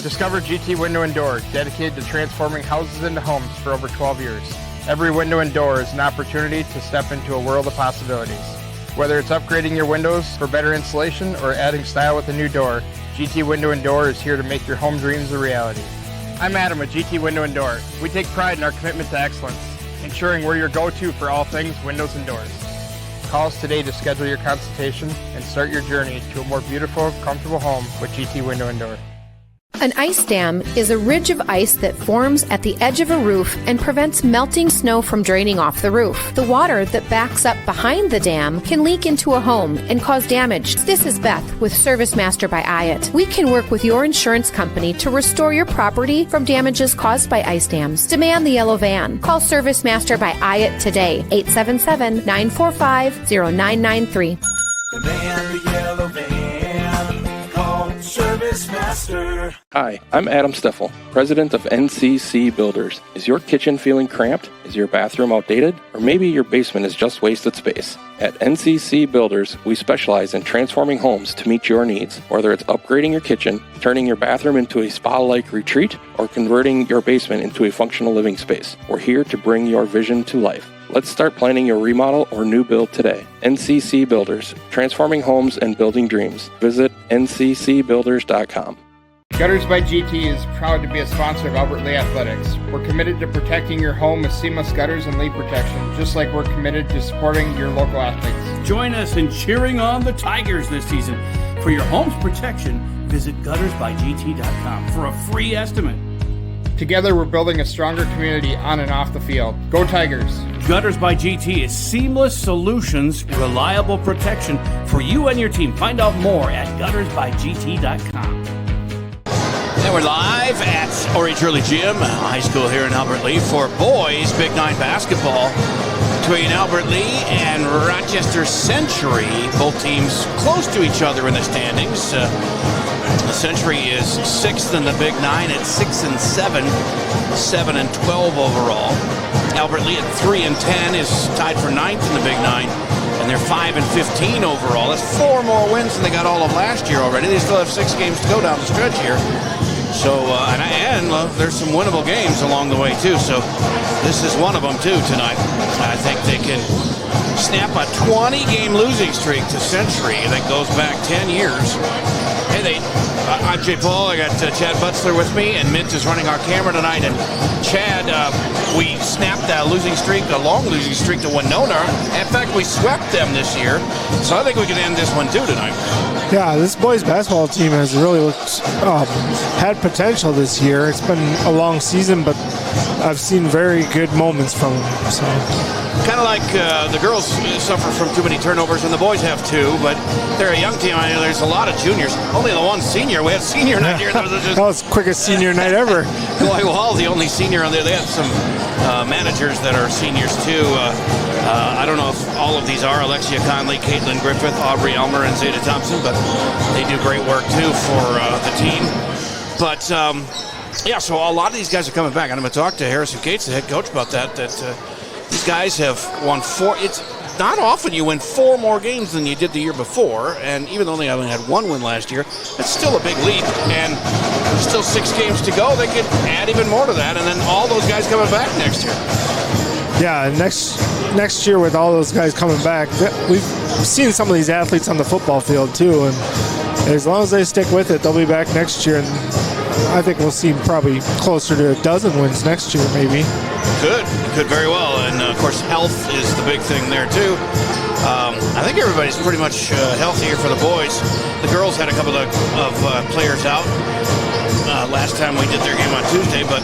Discover GT Window and Door, dedicated to transforming houses into homes for over 12 years. Every window and door is an opportunity to step into a world of possibilities. Whether it's upgrading your windows for better insulation or adding style with a new door, GT Window and Door is here to make your home dreams a reality. I'm Adam with GT Window and Door. We take pride in our commitment to excellence, ensuring we're your go-to for all things windows and doors. Call us today to schedule your consultation and start your journey to a more beautiful, comfortable home with GT Window and Door. An ice dam is a ridge of ice that forms at the edge of a roof and prevents melting snow from draining off the roof. The water that backs up behind the dam can leak into a home and cause damage. This is Beth with Service Master by IAT. We can work with your insurance company to restore your property from damages caused by ice dams. Demand the yellow van. Call Service Master by IAT today, 877-945-0993. Demand the yellow van. Call Service Master. Hi, I'm Adam Steffel, president of NCC Builders. Is your kitchen feeling cramped? Is your bathroom outdated? Or maybe your basement is just wasted space? At NCC Builders, we specialize in transforming homes to meet your needs. Whether it's upgrading your kitchen, turning your bathroom into a spa-like retreat, or converting your basement into a functional living space, we're here to bring your vision to life. Let's start planning your remodel or new build today. NCC Builders, transforming homes and building dreams. Visit nccbuilders.com. Gutters by GT is proud to be a sponsor of Albert Lea Athletics. We're committed to protecting your home with seamless gutters and leak protection, just like we're committed to supporting your local athletes. Join us in cheering on the Tigers this season. For your home's protection, visit guttersbygt.com for a free estimate. Together, we're building a stronger community on and off the field. Go Tigers! Gutters by GT is seamless solutions, reliable protection for you and your team. Find out more at guttersbygt.com. And we're live at Orange Early Gym, high school here in Albert Lea for boys Big 9 basketball between Albert Lea and Rochester Century. Both teams close to each other in the standings. The Century is 6th in the Big 9 at 6-7, 7-12 overall. Albert Lea at 3-10 is tied for 9th in the Big 9, and they're 5-15 overall. That's 4 more wins than they got all of last year already. They still have 6 games to go down the stretch here. So, and there's some winnable games along the way too. So, this is one of them too tonight. I think they can snap a 20-game losing streak to Century that goes back 10 years. Hey, I'm Jay Paul. I got Chad Butzler with me, and Mint is running our camera tonight. And Chad, we snapped that losing streak, a long losing streak to Winona. In fact, we swept them this year. So I think we can end this one too tonight. Yeah, this boys basketball team has really looked had potential this year. It's been a long season, but I've seen very good moments from them. So. Kind of like the girls suffer from too many turnovers, and the boys have too, but they're a young team. I mean, there's a lot of juniors. Only the one senior. We had senior night here. That was the quickest senior night ever. Dwight Wall, the only senior on there. They have some managers that are seniors too. I don't know if all of these are. Alexia Conley, Caitlin Griffith, Aubrey Elmer, and Zeta Thompson, but they do great work too for the team. But yeah, so a lot of these guys are coming back. I'm going to talk to Harrison Cates, the head coach, about that. These guys have won 4. It's not often you win 4 more games than you did the year before, and even though they only had 1 win last year, it's still a big leap, and there's still 6 games to go. They could add even more to that, and then all those guys coming back next year. Yeah, next year with all those guys coming back, we've seen some of these athletes on the football field too, and as long as they stick with it, they'll be back next year, and I think we'll see probably closer to a dozen wins next year, maybe. Could very well, and of course health is the big thing there too. I think everybody's pretty much healthy here for the boys. The girls had a couple of players out last time we did their game on Tuesday, but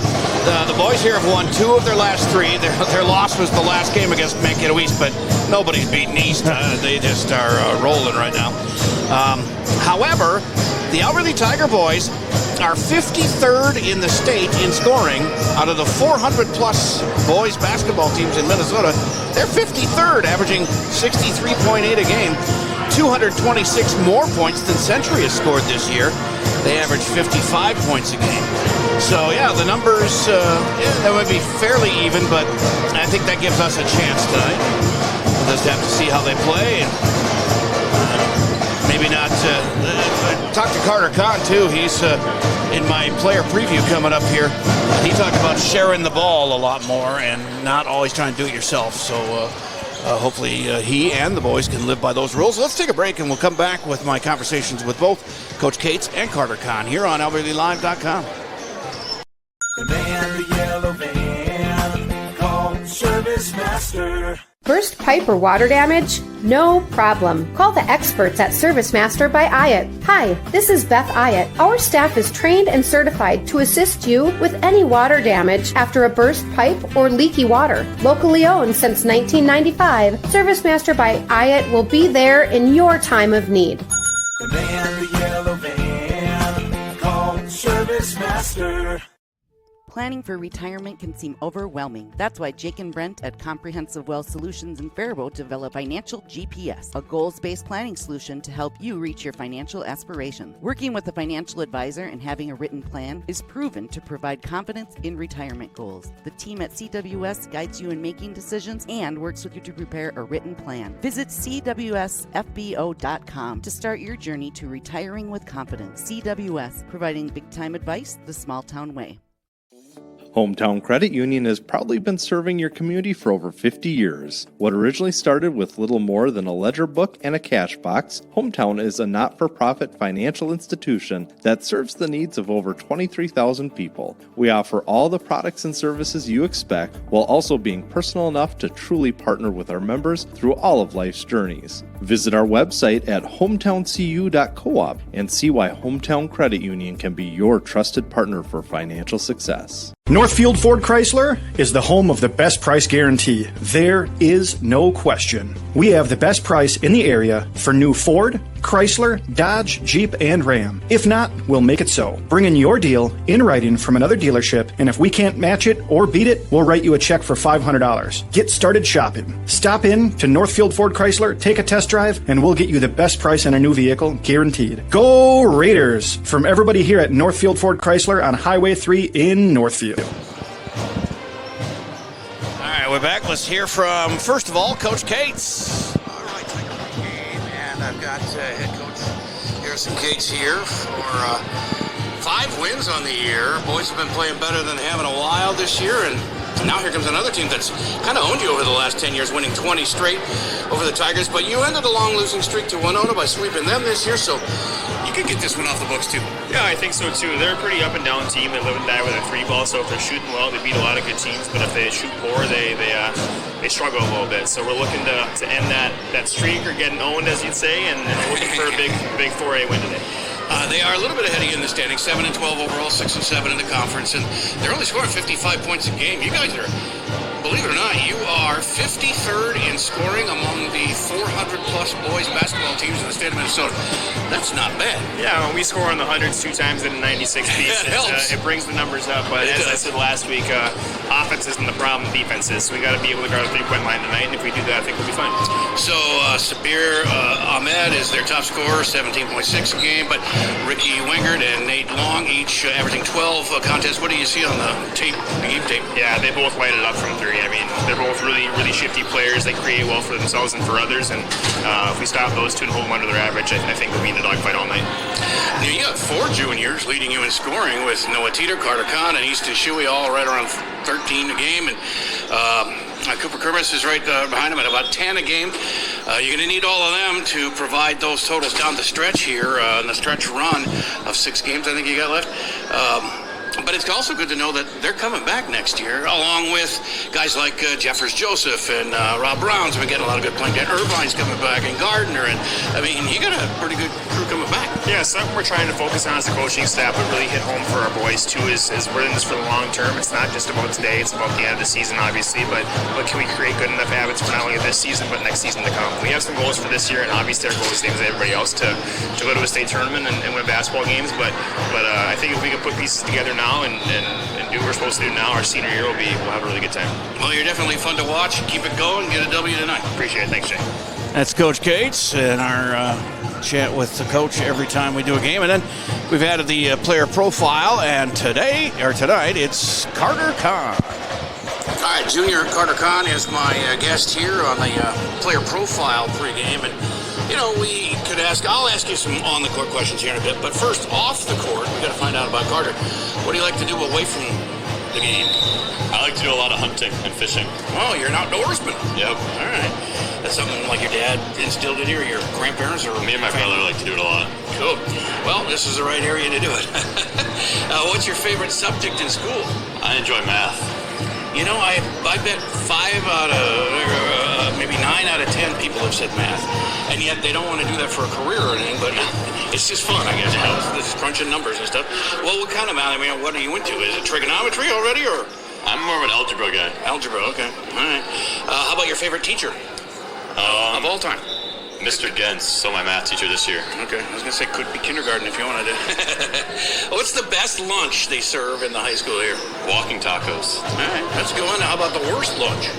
the boys here have won 2 of their last 3. Their loss was the last game against Mankato East, but nobody's beaten East. They just are rolling right now. However, the Albert Lea Tiger boys are 53rd in the state in scoring. Out of the 400-plus boys basketball teams in Minnesota, they're 53rd, averaging 63.8 a game. 226 more points than Century has scored this year. They average 55 points a game. So, yeah, the numbers, that would be fairly even, but I think that gives us a chance tonight. We'll just have to see how they play. And, maybe not Talked to Carter Kahn, too. He's in my player preview coming up here. He talked about sharing the ball a lot more and not always trying to do it yourself. So hopefully he and the boys can live by those rules. Let's take a break, and we'll come back with my conversations with both Coach Cates and Carter Kahn here on AlbertLeeLive.com. The man, the yellow van, call Service Master. Burst pipe or water damage? No problem. Call the experts at Service Master by Ayatt. Hi, this is Beth Ayatt. Our staff is trained and certified to assist you with any water damage after a burst pipe or leaky water. Locally owned since 1995, Service Master by Ayatt will be there in your time of need. The man, the yellow van, call Service Master. Planning for retirement can seem overwhelming. That's why Jake and Brent at Comprehensive Wealth Solutions in Faribault develop Financial GPS, a goals-based planning solution to help you reach your financial aspirations. Working with a financial advisor and having a written plan is proven to provide confidence in retirement goals. The team at CWS guides you in making decisions and works with you to prepare a written plan. Visit CWSFBO.com to start your journey to retiring with confidence. CWS, providing big-time advice the small-town way. Hometown Credit Union has proudly been serving your community for over 50 years. What originally started with little more than a ledger book and a cash box, Hometown is a not-for-profit financial institution that serves the needs of over 23,000 people. We offer all the products and services you expect, while also being personal enough to truly partner with our members through all of life's journeys. Visit our website at hometowncu.coop and see why Hometown Credit Union can be your trusted partner for financial success. Northfield Ford Chrysler is the home of the best price guarantee. There is no question. We have the best price in the area for new Ford, Chrysler, Dodge, Jeep, and Ram. If not, we'll make it so. Bring in your deal in writing from another dealership, and if we can't match it or beat it, we'll write you a check for $500. Get started shopping. Stop in to Northfield Ford Chrysler, take a test drive, and we'll get you the best price on a new vehicle, guaranteed. Go Raiders! From everybody here at Northfield Ford Chrysler on Highway 3 in Northfield. All right, we're back. Let's hear from, first of all, Coach Cates. All right, take a look at the game, and I've got head coach Harrison Cates here for 5 wins on the year. Boys have been playing better than they have in a while this year, and now here comes another team that's kind of owned you over the last 10 years, winning 20 straight over the Tigers, but you ended a long losing streak to Winona by sweeping them this year, so you could get this one off the books too. Yeah, I think so too. They're a pretty up and down team. They live and die with a 3-ball, so if they're shooting well, they beat a lot of good teams, but if they shoot poor, they struggle a little bit. So we're looking to end that streak, or getting owned, as you'd say, and looking for a big 4A win today. They are a little bit ahead of you in the standings, 7-12 overall, 6-7 in the conference, and they're only scoring 55 points a game. You guys are, believe it or not, you are 53rd in scoring among the 400-plus boys basketball teams in the state of Minnesota. That's not bad. Yeah, when we score in the hundreds 2 times in a 96 piece, it brings the numbers up. But as I said last week, offense isn't the problem, defense is. So we got to be able to guard the 3-point line tonight, and if we do that, I think we'll be fine. So Sabir Ahmed is their top scorer, 17.6 a game, but Ricky Wingard and Nate Long each averaging 12 contests. What do you see on the tape, the game tape? Yeah, they both light it up from 3. I mean, they're both really, really shifty players. They create well for themselves and for others, and if we stop those 2 and hold them under their average, I think we'll be in the dogfight all night. Now, you got 4 juniors leading you in scoring with Noah Teeter, Carter Kahn, and Easton Shuey all right around 13 a game, and Cooper Kermis is right behind him at about 10 a game. You're going to need all of them to provide those totals down the stretch here, in the stretch run of 6 games I think you got left. But it's also good to know that they're coming back next year, along with guys like Jeffers Joseph and Rob Brown's been getting a lot of good playing. Irvine's coming back, and Gardner, and I mean, you got a pretty good crew coming back. Yeah, something we're trying to focus on as a coaching staff, but really hit home for our boys too, is we're in this for the long term. It's not just about today, it's about the end of the season, obviously, but can we create good enough habits for not only this season, but next season to come? We have some goals for this year, and obviously our goal is the same as everybody else, to go to a state tournament and win basketball games, but I think if we can put pieces together now and do what we're supposed to do now, our senior year we'll have a really good time. Well, you're definitely fun to watch. Keep it going. Get a W tonight. Appreciate it. Thanks, Jay. That's Coach Cates and our chat with the coach every time we do a game. And then we've added the player profile, and tonight it's Carter Kahn. All right, junior Carter Kahn is my guest here on the player profile pregame, and we could I'll ask you some on-the-court questions here in a bit, but first, off the court, we got to find out about Carter. What do you like to do away from the game? I like to do a lot of hunting and fishing. Oh, you're an outdoorsman. Yep. All right. That's something like your dad instilled in you, or your grandparents, or me and my brother like to do it a lot. Cool. Well, this is the right area to do it. What's your favorite subject in school? I enjoy math. I bet 9 out of 10 people have said math, and yet they don't want to do that for a career or anything, but it's just fun, I guess. This is crunching numbers and stuff. Well, what kind of math? What are you into? Is it trigonometry already, or? I'm more of an algebra guy. Algebra, okay. All right. How about your favorite teacher of all time? Mr. Gens, my math teacher this year. Okay, I was going to say could be kindergarten if you wanted to. What's the best lunch they serve in the high school here? Walking tacos. All right, that's good. How about the worst lunch?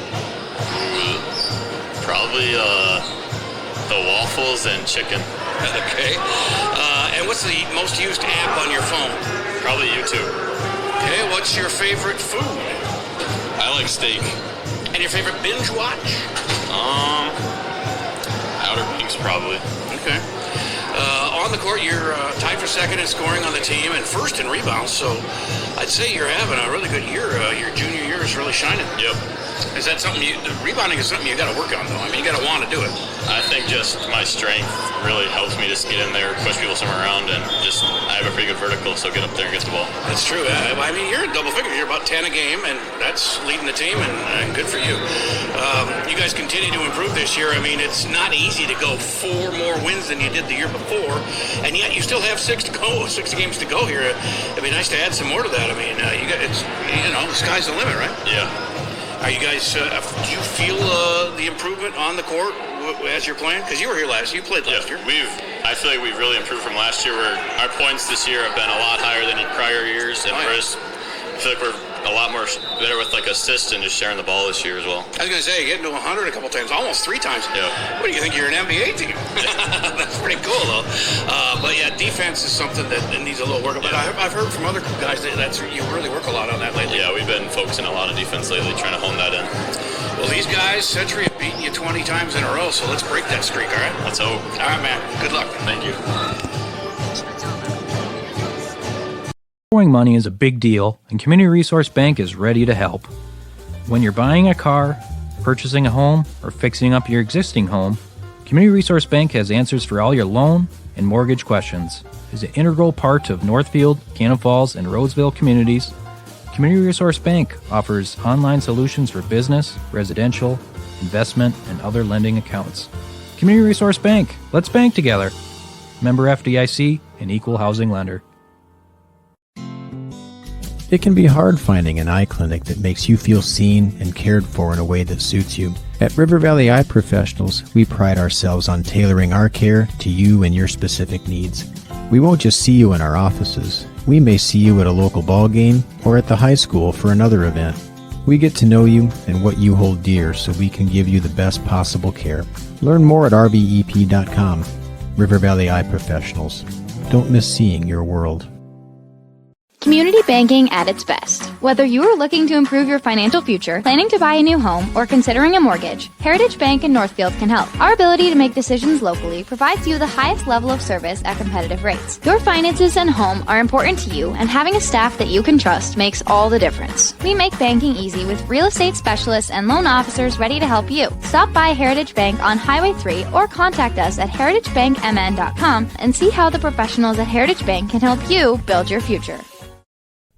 Probably the waffles and chicken. Okay. And what's the most used app on your phone? Probably YouTube. Okay, what's your favorite food? I like steak. And your favorite binge watch? Outer Banks, probably. Okay. On the court, you're tied for second in scoring on the team and first in rebounds, so I'd say you're having a really good year. Your junior year is really shining. Yep. Is that something rebounding is something you got to work on, though? You got to want to do it. I think just my strength really helps me just get in there, push people somewhere around, and I have a pretty good vertical, so get up there and get the ball. That's true. You're in double figures. You're about 10 a game, and that's leading the team, and good for you. You guys continue to improve this year. It's not easy to go 4 more wins than you did the year before, and yet you still have 6 to go, 6 games to go here. It'd be nice to add some more to that. The sky's the limit, right? Yeah. Are you guys? Do you feel the improvement on the court as you're playing? Because you were here you played last year. I feel like we've really improved from last year. Our points this year have been a lot higher than in prior years, and I feel like we're a lot more better with assists and just sharing the ball this year as well. I was going to say, getting to 100 a couple times, almost 3 times. Yeah. What do you think? You're an NBA team. That's pretty cool, though. But yeah, defense is something that needs a little work. But I've heard from other guys that you really work a lot on that lately. Yeah, we've been focusing a lot on defense lately, trying to hone that in. Well, these guys, Century, have beaten you 20 times in a row, so let's break that streak, all right? Let's hope. All right, man. Good luck. Thank you. Borrowing money is a big deal, and Community Resource Bank is ready to help. When you're buying a car, purchasing a home, or fixing up your existing home, Community Resource Bank has answers for all your loan and mortgage questions. As an integral part of Northfield, Cannon Falls, and Roseville communities, Community Resource Bank offers online solutions for business, residential, investment, and other lending accounts. Community Resource Bank. Let's bank together. Member FDIC, an equal housing lender. It can be hard finding an eye clinic that makes you feel seen and cared for in a way that suits you. At River Valley Eye Professionals, we pride ourselves on tailoring our care to you and your specific needs. We won't just see you in our offices. We may see you at a local ball game or at the high school for another event. We get to know you and what you hold dear so we can give you the best possible care. Learn more at rbep.com. River Valley Eye Professionals. Don't miss seeing your world. Community banking at its best. Whether you are looking to improve your financial future, planning to buy a new home, or considering a mortgage, Heritage Bank in Northfield can help. Our ability to make decisions locally provides you the highest level of service at competitive rates. Your finances and home are important to you, and having a staff that you can trust makes all the difference. We make banking easy with real estate specialists and loan officers ready to help you. Stop by Heritage Bank on Highway 3 or contact us at heritagebankmn.com and see how the professionals at Heritage Bank can help you build your future.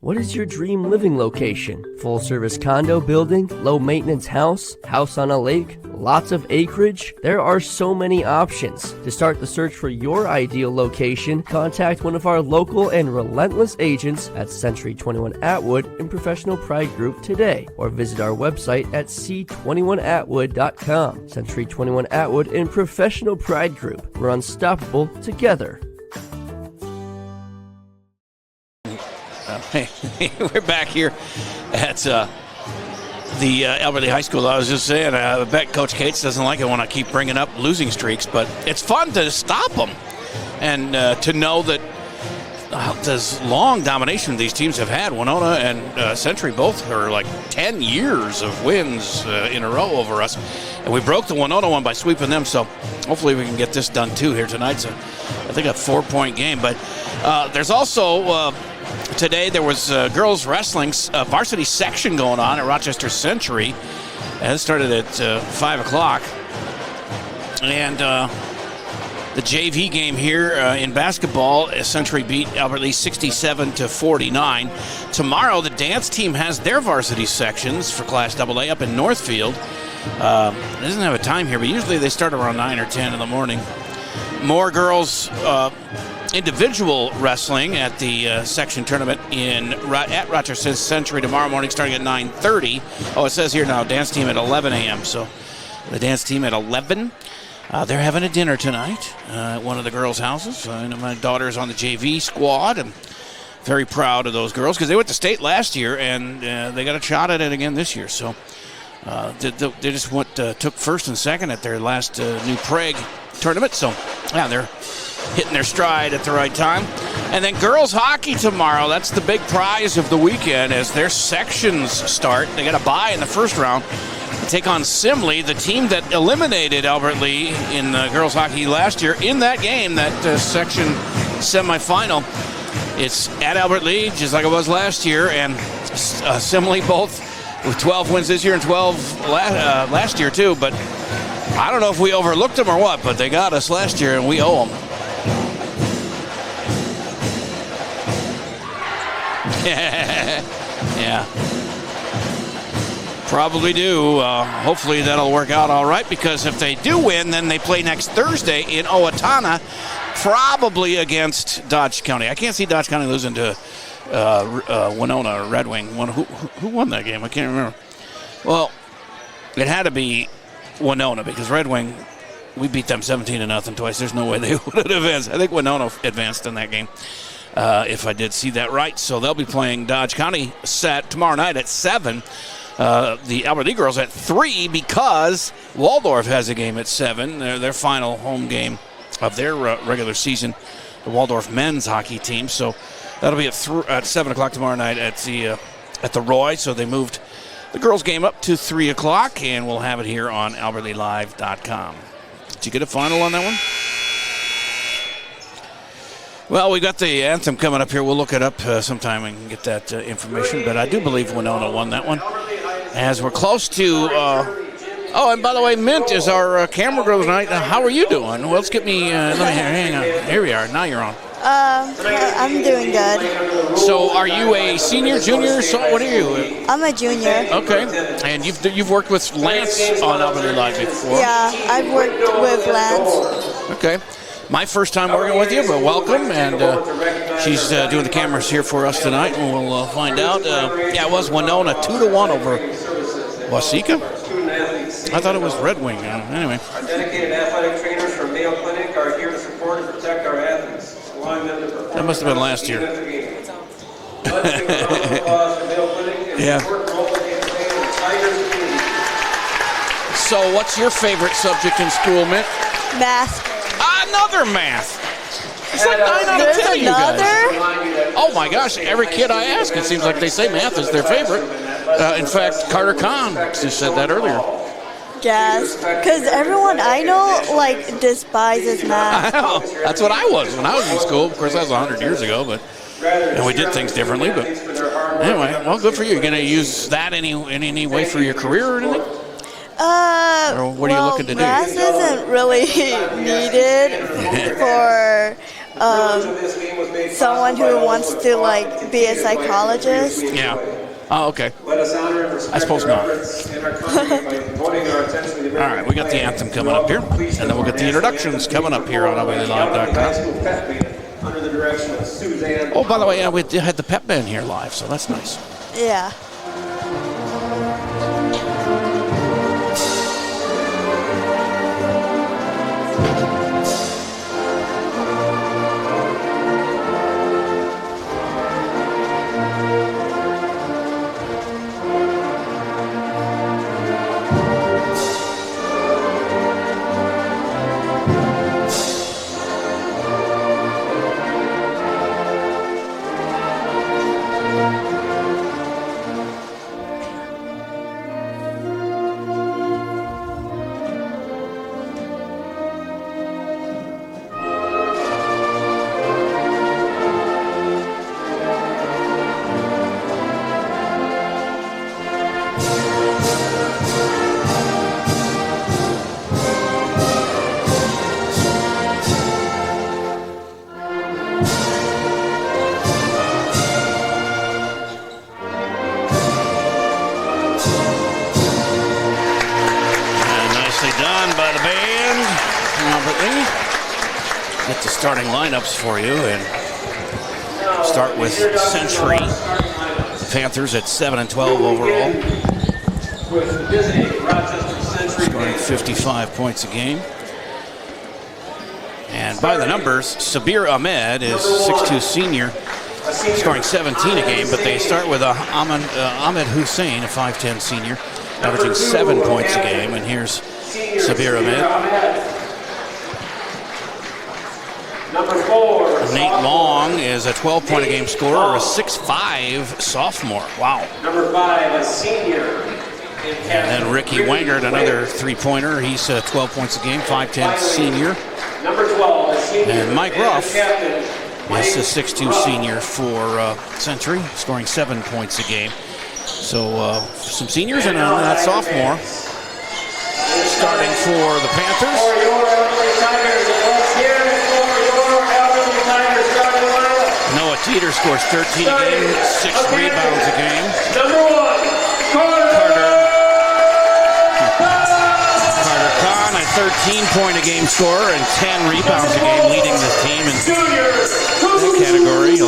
What is your dream living location? Full service condo building? Low maintenance house? House on a lake? Lots of acreage? There are so many options. To start the search for your ideal location, contact one of our local and relentless agents at Century 21 Atwood and Professional Pride Group today, or visit our website at c21atwood.com. Century 21 Atwood and Professional Pride Group. We're unstoppable together. We're back here at the Albert Lee High School. I was just saying, I bet Coach Cates doesn't like it when I keep bringing up losing streaks, but it's fun to stop them and to know that this long domination these teams have had. Winona and Century both are like 10 years of wins in a row over us. And we broke the Winona one by sweeping them, so hopefully we can get this done too here tonight. So I think a 4-point game. But there's also, today there was girls wrestling varsity section going on at Rochester Century. And it started at 5 o'clock. And the JV game here in basketball, Century beat Albert Lee 67-49. Tomorrow, the dance team has their varsity sections for Class AA up in Northfield. It doesn't have a time here, but usually they start around 9 or 10 in the morning. More girls individual wrestling at the section tournament at Rochester Century tomorrow morning starting at 9:30. Oh, it says here now, dance team at 11 a.m. So the dance team at 11. They're having a dinner tonight at one of the girls' houses. My daughter's on the JV squad. I'm very proud of those girls because they went to state last year and they got a shot at it again this year. So they just took first and second at their last New Prague tournament. So, yeah, they're hitting their stride at the right time. And then girls hockey tomorrow. That's the big prize of the weekend as their sections start. They got a bye in the first round. Take on Simley, the team that eliminated Albert Lee in girls hockey last year. In that game, that section semifinal, it's at Albert Lee, just like it was last year, and Simley both with 12 wins this year and 12 last year too. But I don't know if we overlooked them or what, but they got us last year, and we owe them. Yeah. Probably do. Hopefully that'll work out all right, because if they do win, then they play next Thursday in Owatonna, probably against Dodge County. I can't see Dodge County losing to Winona or Red Wing. Who won that game? I can't remember. Well, it had to be Winona, because Red Wing, we beat them 17-0 twice. There's no way they would have advanced. I think Winona advanced in that game, if I did see that right. So they'll be playing Dodge County tomorrow night at 7. The Albert Lee girls at 3 because Waldorf has a game at 7. Their final home game of their regular season, the Waldorf men's hockey team. So that'll be at 7 o'clock tomorrow night at the Roy. So they moved the girls' game up to 3 o'clock, and we'll have it here on AlbertLeeLive.com. Did you get a final on that one? Well, we got the anthem coming up here. We'll look it up sometime and get that information. But I do believe Winona won that one. As we're close to... and by the way, Mint is our camera girl tonight. How are you doing? Well, let's get me... hang on. Here we are. Now you're on. I'm doing good. So are you a senior, junior? So what are you? I'm a junior. Okay. And you've worked with Lance on Albert Lee Live before? Yeah, I've worked with Lance. Okay. My first time working with you, but welcome. And she's doing the cameras here for us tonight, and we'll find out. It was Winona 2-1 over Waseca. I thought it was Red Wing. Anyway. Our dedicated athletic trainers from Mayo Clinic are here to support and protect our athletes, allowing them to perform. That must have been last year. Yeah. So, what's your favorite subject in school, Mitt? Math. Another math. It's like 9 out of 10, you guys. Oh my gosh! Every kid I ask, it seems like they say math is their favorite. In fact, Carter Kahn just said that earlier. Yes, because everyone I know despises math. I know. That's what I was when I was in school. Of course, that was 100 years ago, and we did things differently. But anyway, well, good for you. You're going to use that in any way for your career or anything? Or what are you looking to do? Math isn't really needed for someone who wants to be a psychologist. Yeah. Oh, okay. I suppose not. All right, we got the anthem coming up here, and then we'll get the introductions coming up here on AlbertLeeLive.com. Oh, by the way, we had the pep band here live, so that's nice. Yeah. get the starting lineups for you, and start with Century. Panthers at 7-12 overall, scoring 55 points a game. And by the numbers, Sabir Ahmed is 6'2" senior, scoring 17 a game, but they start with Ahmed Hussein, a 5'10" senior, averaging 7 points a game. And here's Sabir Ahmed. Number 4. Nate Long is a 12-point a game scorer, a 6'5" sophomore. Wow. Number 5, a senior. And then Ricky Wangert, another 3-pointer. He's 12 points a game, 5'10" senior. Number 12, a senior. And Mike Ruff is a 6'2" senior for Century, scoring 7 points a game. So some seniors and that sophomore starting for the Panthers. Noah Teeter scores 13 a game, 6 rebounds a game. Number 1, Carter Kahn, a 13-point a game scorer and 10 rebounds a game, leading the team in that category.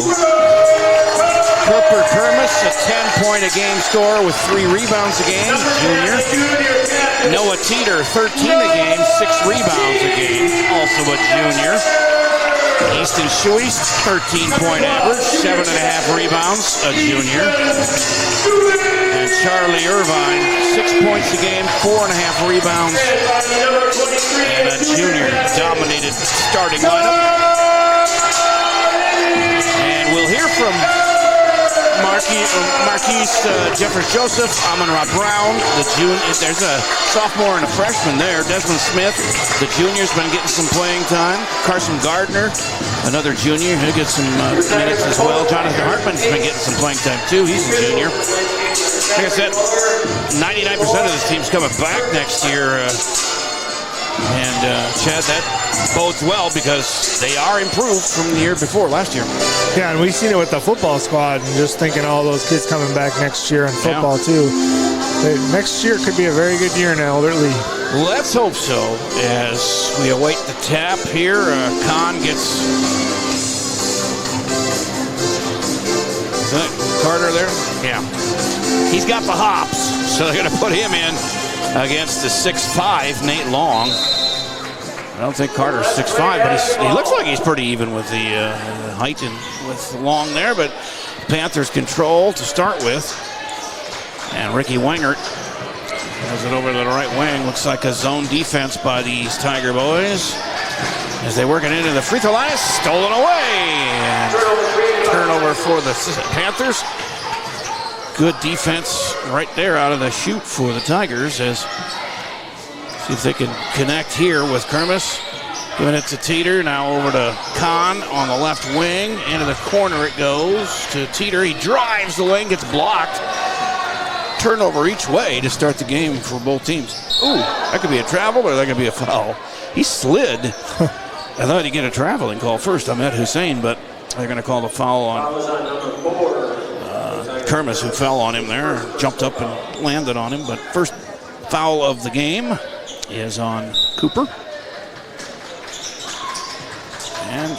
Cooper Kermis, a 10-point a game scorer with 3 rebounds a game, junior. Noah Teeter, 13 a game, 6 rebounds a game, also a junior. Easton Shuey, 13-point average, 7.5 rebounds, a junior. And Charlie Irvine, 6 points a game, 4.5 rebounds, and a junior. Dominated starting lineup. And we'll hear from Marquise Jeffers Joseph, Amon-Ra Brown, there's a sophomore and a freshman there. Desmond Smith, the junior's been getting some playing time. Carson Gardner, another junior, he'll get some minutes as well. Jonathan Hartman's been getting some playing time too. He's a junior. Like I said, 99% of this team's coming back next year. And Chad, that bodes well because they are improved from the year before, last year. Yeah, and we've seen it with the football squad, and just thinking all those kids coming back next year in football too. Next year could be a very good year in Elderly. Let's hope so. As we await the tap here, Kahn gets Carter there. Yeah, he's got the hops, so they're going to put him in against the 6'5" Nate Long. I don't think Carter's 6'5", but he looks like he's pretty even with the height and with Long there. But Panthers control to start with. And Ricky Wangert has it over to the right wing. Looks like a zone defense by these Tiger boys as they work it into the free throw line. Stolen away. And turnover for the Panthers. Good defense right there out of the chute for the Tigers. As see if they can connect here with Kermis. Giving it to Teeter. Now over to Kahn on the left wing. Into the corner it goes to Teeter. He drives the lane, gets blocked. Turnover each way to start the game for both teams. Ooh, that could be a travel or that could be a foul. He slid. I thought he'd get a traveling call first. Ahmed Hussein, but they're going to call the foul on Kermis, who fell on him there, jumped up and landed on him. But first foul of the game is on Cooper. And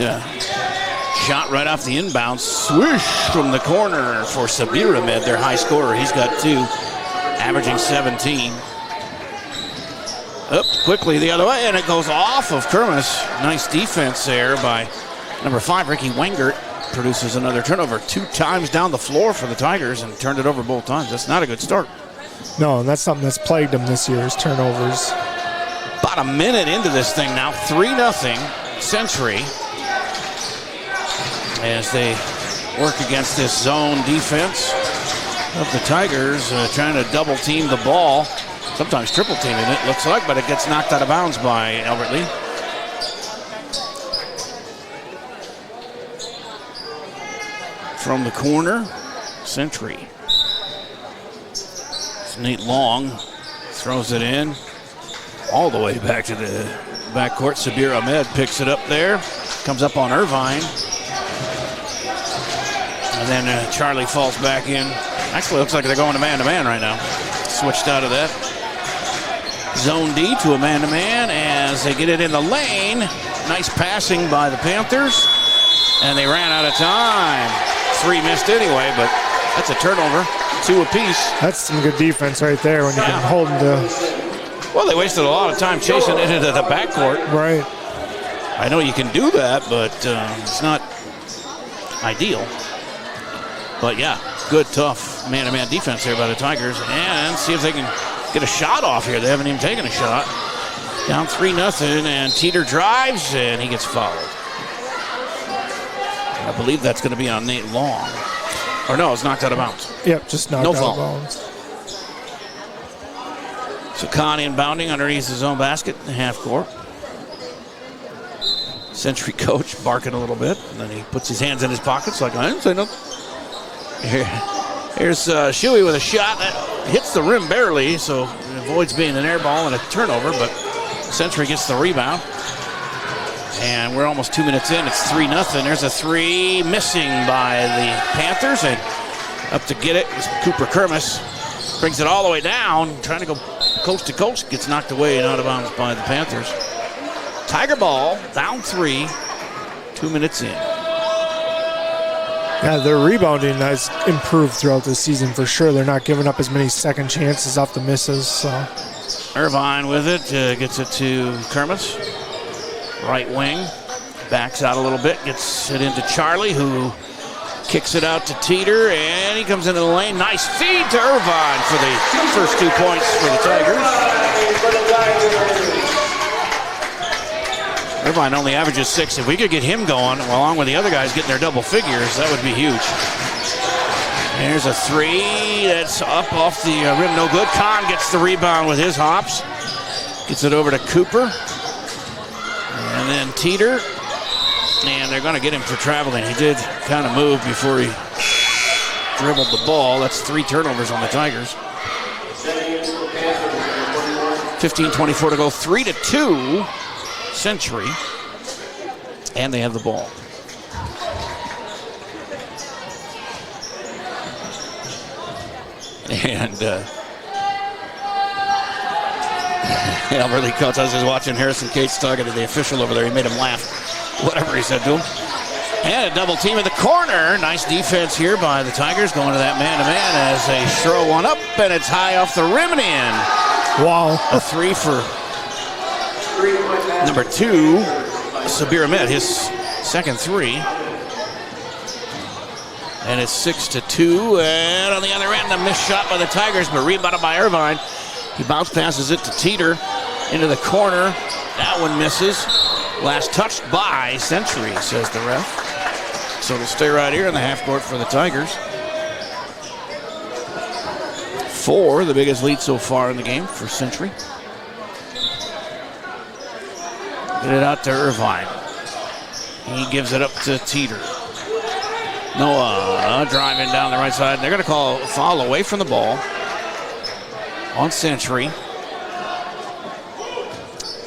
shot right off the inbound, swoosh from the corner for Sabir Ahmed, their high scorer. He's got 2, averaging 17. Up quickly the other way, and it goes off of Kermis. Nice defense there by number 5, Ricky Wangert. Produces another turnover 2 times down the floor for the Tigers and turned it over both times. That's not a good start. No, and that's something that's plagued them this year is turnovers. About a minute into this thing now, 3-0 Century as they work against this zone defense of the Tigers, trying to double team the ball, sometimes triple teaming it looks like, but it gets knocked out of bounds by Albert Lee. From the corner, Century. It's Nate Long throws it in all the way back to the backcourt. Sabir Ahmed picks it up there, comes up on Irvine. And then Charlie falls back in. Actually, looks like they're going to man-to-man right now. Switched out of that zone D to a man-to-man, and as they get it in the lane. Nice passing by the Panthers. And they ran out of time. 3 missed anyway, but that's a turnover. 2 apiece. That's some good defense right there when you can hold them to... Well, they wasted a lot of time chasing it into the backcourt. Right. I know you can do that, but it's not ideal. But yeah, good, tough man-to-man defense there by the Tigers. And see if they can get a shot off here. They haven't even taken a shot. Down 3-0, and Teeter drives, and he gets fouled. I believe that's going to be on Nate Long. Or no, it's knocked out of bounds. Yep, just knocked out of bounds. So Kahn inbounding underneath his own basket in the half court. Century coach barking a little bit, and then he puts his hands in his pockets like, I didn't say nothing. Here's Shuey with a shot that hits the rim barely, so it avoids being an air ball and a turnover, but Century gets the rebound. And we're almost 2 minutes in. It's 3-0. There's a 3 missing by the Panthers, and up to get it is Cooper Kermis. Brings it all the way down, trying to go coast to coast, gets knocked away and out of bounds by the Panthers. Tiger ball, down 3, 2 minutes in. Yeah, their rebounding has improved throughout the season for sure. They're not giving up as many second chances off the misses. So. Irvine with it, gets it to Kermis. Right wing, backs out a little bit, gets it into Charlie, who kicks it out to Teeter, and he comes into the lane. Nice feed to Irvine for the first 2 points for the Tigers. Irvine only averages 6. If we could get him going, along with the other guys getting their double figures, that would be huge. There's a 3 that's up off the rim, no good. Kahn gets the rebound with his hops. Gets it over to Cooper. And then Teeter. And they're going to get him for traveling. He did kind of move before he dribbled the ball. That's 3 turnovers on the Tigers. 15:24 to go. 3-2 Century. And they have the ball. And Albert Lee coach, I was just watching Harrison Cates talking to the official over there. He made him laugh. Whatever he said to him. And a double team in the corner. Nice defense here by the Tigers, going to that man-to-man as they throw one up, and it's high off the rim and in. Wow. A 3 for number 2, Sabir Ahmed, his second 3. And it's 6-2, and on the other end, a missed shot by the Tigers, but rebounded by Irvine. He bounce passes it to Teeter into the corner. That one misses. Last touched by Century, says the ref. So it'll stay right here in the half court for the Tigers. 4, the biggest lead so far in the game for Century. Get it out to Irvine. He gives it up to Teeter. Noah driving down the right side. They're going to call a foul away from the ball on Century.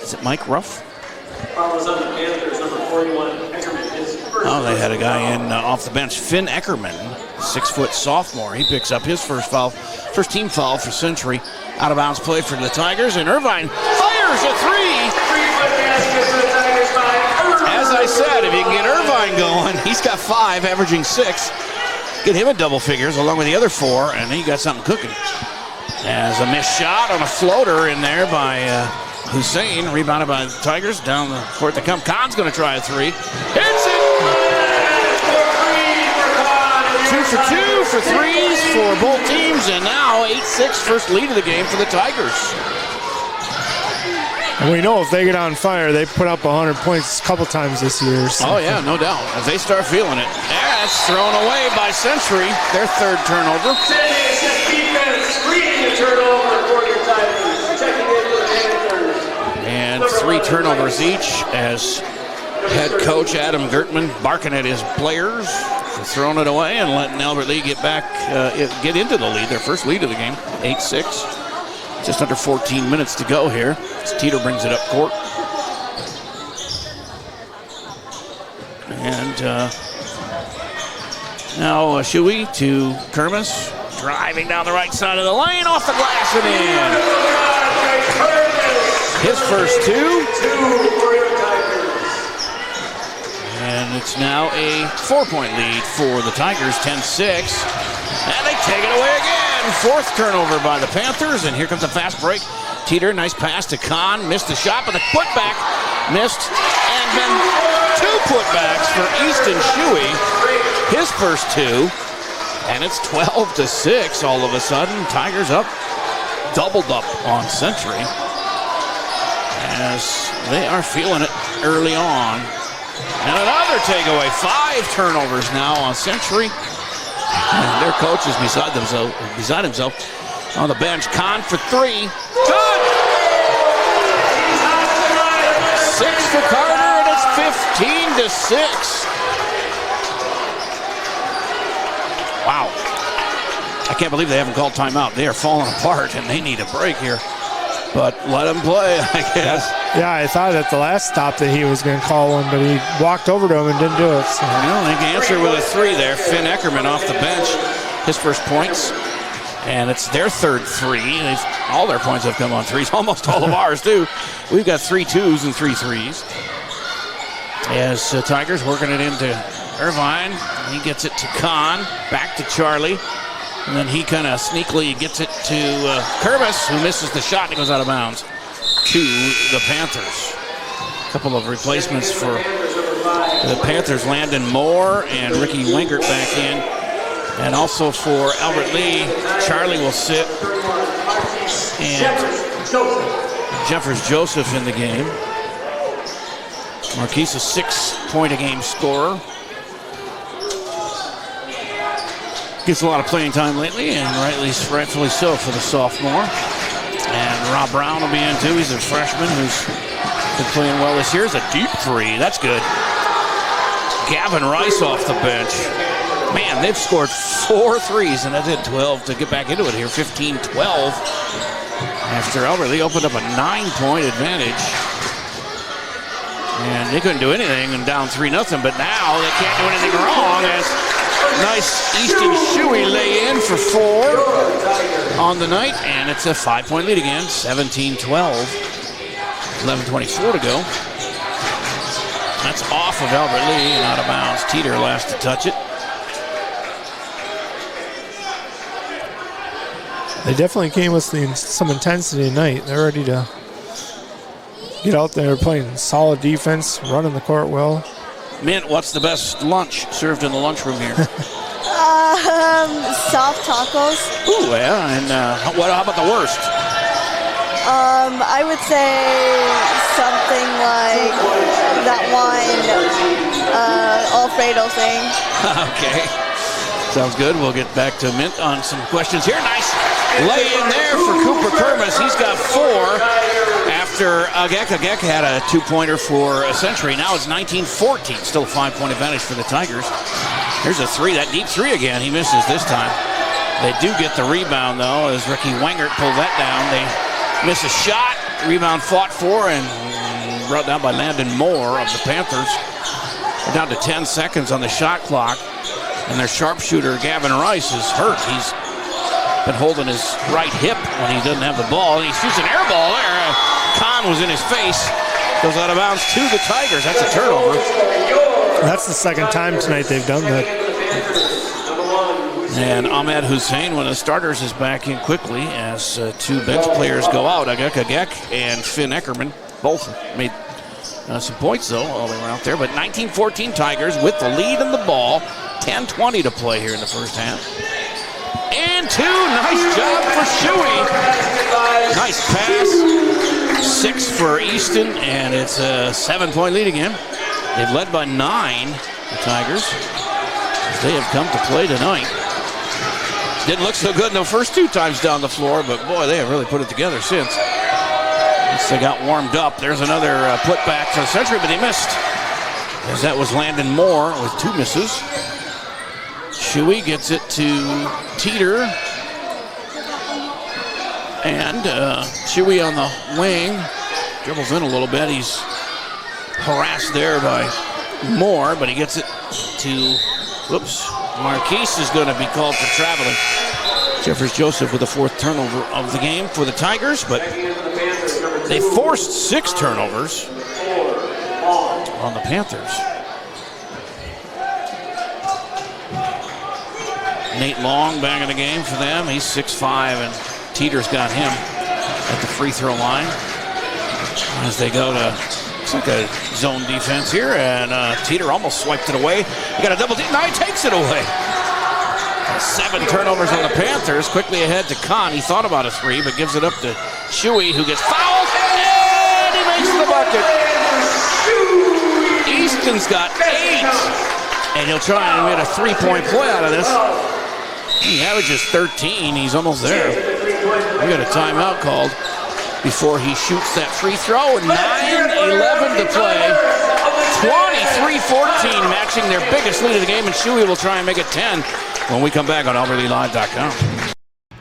Is it Mike Ruff? Oh, they had a guy in off the bench, Finn Eckerman, 6-foot sophomore. He picks up his first team foul for Century. Out of bounds play for the Tigers, and Irvine fires a 3. As I said, if you can get Irvine going, he's got 5, averaging 6. Get him in double figures along with the other 4, and then you got something cooking. As a missed shot on a floater in there by Hussein, rebounded by the Tigers. Down the court they come. Kahn's going to try a 3. Hits it! 2 for 2 for 3s for both teams, and now 8-6, first lead of the game for the Tigers. And we know if they get on fire, they put up 100 points a couple times this year. So. Oh, yeah, no doubt. As they start feeling it. That's thrown away by Century, their 3rd turnover. And 3 turnovers each as head coach Adam Gertman barking at his players for throwing it away and letting Albert Lee get into the lead, their first lead of the game, 8-6. Just under 14 minutes to go here as Teeter brings it up court. And now Shuey to Kermis, driving down the right side of the lane, off the glass and in. His first two. And it's now a 4-point lead for the Tigers, 10-6. And they take it away again. Fourth turnover by the Panthers. And here comes a fast break. Teeter, nice pass to Kahn. Missed the shot, but the putback missed. And then two putbacks for Easton Shuey. His first two. And it's 12-6 all of a sudden. Tigers up, doubled up on Century, as they are feeling it early on. And another takeaway. 5 turnovers now on Century. And their coach is beside himself on the bench. Kahn for 3. Good! 6 for Carter, and it's 15-6. Wow. I can't believe they haven't called timeout. They are falling apart, and they need a break here. But let him play, I guess. Yeah, I thought at the last stop that he was going to call one, but he walked over to him and didn't do it. So. Well, they answer with a 3 there. Finn Eckerman off the bench, his first points. And it's their third 3. All their points have come on 3s, almost all of ours, too. We've got 3 2s and 3 3s. As Tigers working it into Irvine. He gets it to Kahn, back to Charlie. And then he kind of sneakily gets it to Kervis, who misses the shot and goes out of bounds to the Panthers. A couple of replacements for the Panthers, Landon Moore and Ricky Wingert back in. And also for Albert Lee, Charlie will sit. And Jeffers Joseph in the game. Marquise, a 6-point-a-game scorer. Gets a lot of playing time lately, and rightfully so for the sophomore. And Rob Brown will be in too. He's a freshman who's been playing well this year. It's a deep 3. That's good. Gavin Rice off the bench. Man, they've scored 4 threes, and that's it, 12 to get back into it here. 15-12 after Albert Lee opened up a 9-point advantage. And they couldn't do anything and down 3-0, but now they can't do anything wrong as nice Easton Shuey lay in for 4 on the night, and it's a 5-point lead again, 17-12. 11:24 to go. That's off of Albert Lee and out of bounds. Teeter last to touch it. They definitely came with some intensity tonight. They're ready to get out there playing solid defense, running the court well. Mint, what's the best lunch served in the lunchroom here? Soft tacos. Ooh, yeah. And how about the worst? I would say something like that one Alfredo thing. Okay. Sounds good. We'll get back to Mint on some questions here. Nice lay in there for Cooper Kermis. He's got 4 after Agek. Agek had a 2-pointer for a Century. Now it's 19-14. Still a 5-point advantage for the Tigers. Here's a 3. That deep 3 again. He misses this time. They do get the rebound, though, as Ricky Wingert pulled that down. They miss a shot. Rebound fought for and brought down by Landon Moore of the Panthers. They're down to 10 seconds on the shot clock. And their sharpshooter, Gavin Rice, is hurt. He's been holding his right hip when he doesn't have the ball. And he shoots an air ball there. Kahn was in his face. Goes out of bounds to the Tigers. That's a turnover. That's the second time tonight they've done that. And Ahmed Hussein, one of the starters, is back in quickly as 2 bench players go out. Agek and Finn Eckerman both made some points, though, while they were out there. But 19-14 Tigers with the lead in the ball. 10:20 to play here in the first half. And 2. Nice job for Shuey. Nice pass. 6 for Easton, and it's a 7-point lead again. They've led by 9, the Tigers, as they have come to play tonight. Didn't look so good in the first 2 times down the floor, but boy, they have really put it together since. Once they got warmed up. There's another putback for the Century, but they missed, as that was Landon Moore with 2 misses. Shuey gets it to Teeter. And Shuey on the wing. Dribbles in a little bit. He's harassed there by Moore, but he gets it to, Marquise is going to be called for traveling. Jeffers Joseph with the 4th turnover of the game for the Tigers, but They forced 6 turnovers on the Panthers. Nate Long back in the game for them. He's 6'5", and Teeter's got him at the free throw line. As they go to, looks like a zone defense here, and Teeter almost swiped it away. He got a double team. Now he takes it away. 7 turnovers on the Panthers. Quickly ahead to Kahn. He thought about a 3, but gives it up to Shuey, who gets fouled, and he makes the bucket. Easton's got 8, and he'll try and get a 3-point play out of this. He averages 13. He's almost there. We got a timeout called before he shoots that free throw. 9:11 to play. 23-14, matching their biggest lead of the game, and Shuey will try and make it 10 when we come back on AlbertLeeLive.com.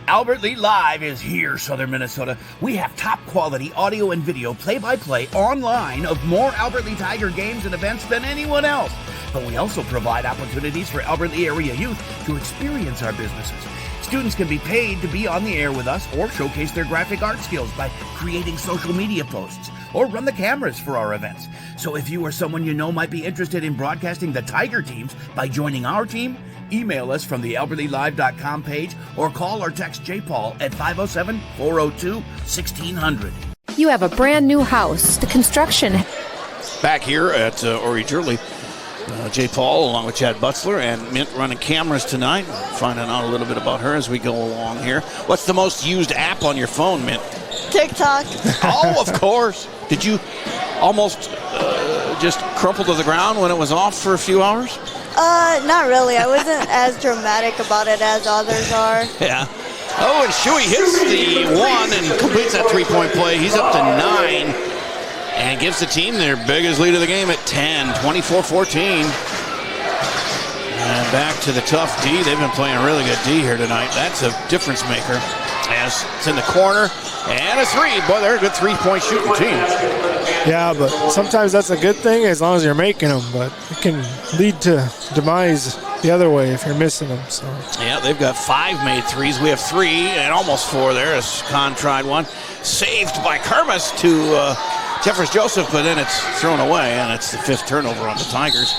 Albert Lee Live is here, Southern Minnesota. We have top quality audio and video play-by-play online of more Albert Lee Tiger games and events than anyone else. But we also provide opportunities for Albert Lee area youth to experience our businesses. Students can be paid to be on the air with us or showcase their graphic art skills by creating social media posts or run the cameras for our events. So if you or someone you know might be interested in broadcasting the Tiger teams by joining our team, email us from the AlbertLeeLive.com page or call or text J. Paul at 507-402-1600. You have a brand new house. The construction. Back here at Ori Jurley, J. Paul along with Chad Butzler and Mint running cameras tonight. Finding out a little bit about her as we go along here. What's the most used app on your phone, Mint? TikTok. Oh, of course. Did you almost just crumple to the ground when it was off for a few hours? Not really. I wasn't as dramatic about it as others are. Yeah. Oh, and Shuey hits the 1 and completes that 3-point play. He's up to 9 and gives the team their biggest lead of the game at 10, 24-14. And back to the tough D. They've been playing a really good D here tonight. That's a difference maker. As it's in the corner, and a 3. Boy, they're a good 3-point shooting team. Yeah, but sometimes that's a good thing as long as you're making them, but it can lead to demise the other way if you're missing them. So. Yeah, they've got 5 made 3s. We have 3 and almost 4 there as Kahn tried one. Saved by Kermis to Jeffers Joseph, but then it's thrown away, and it's the 5th turnover on the Tigers.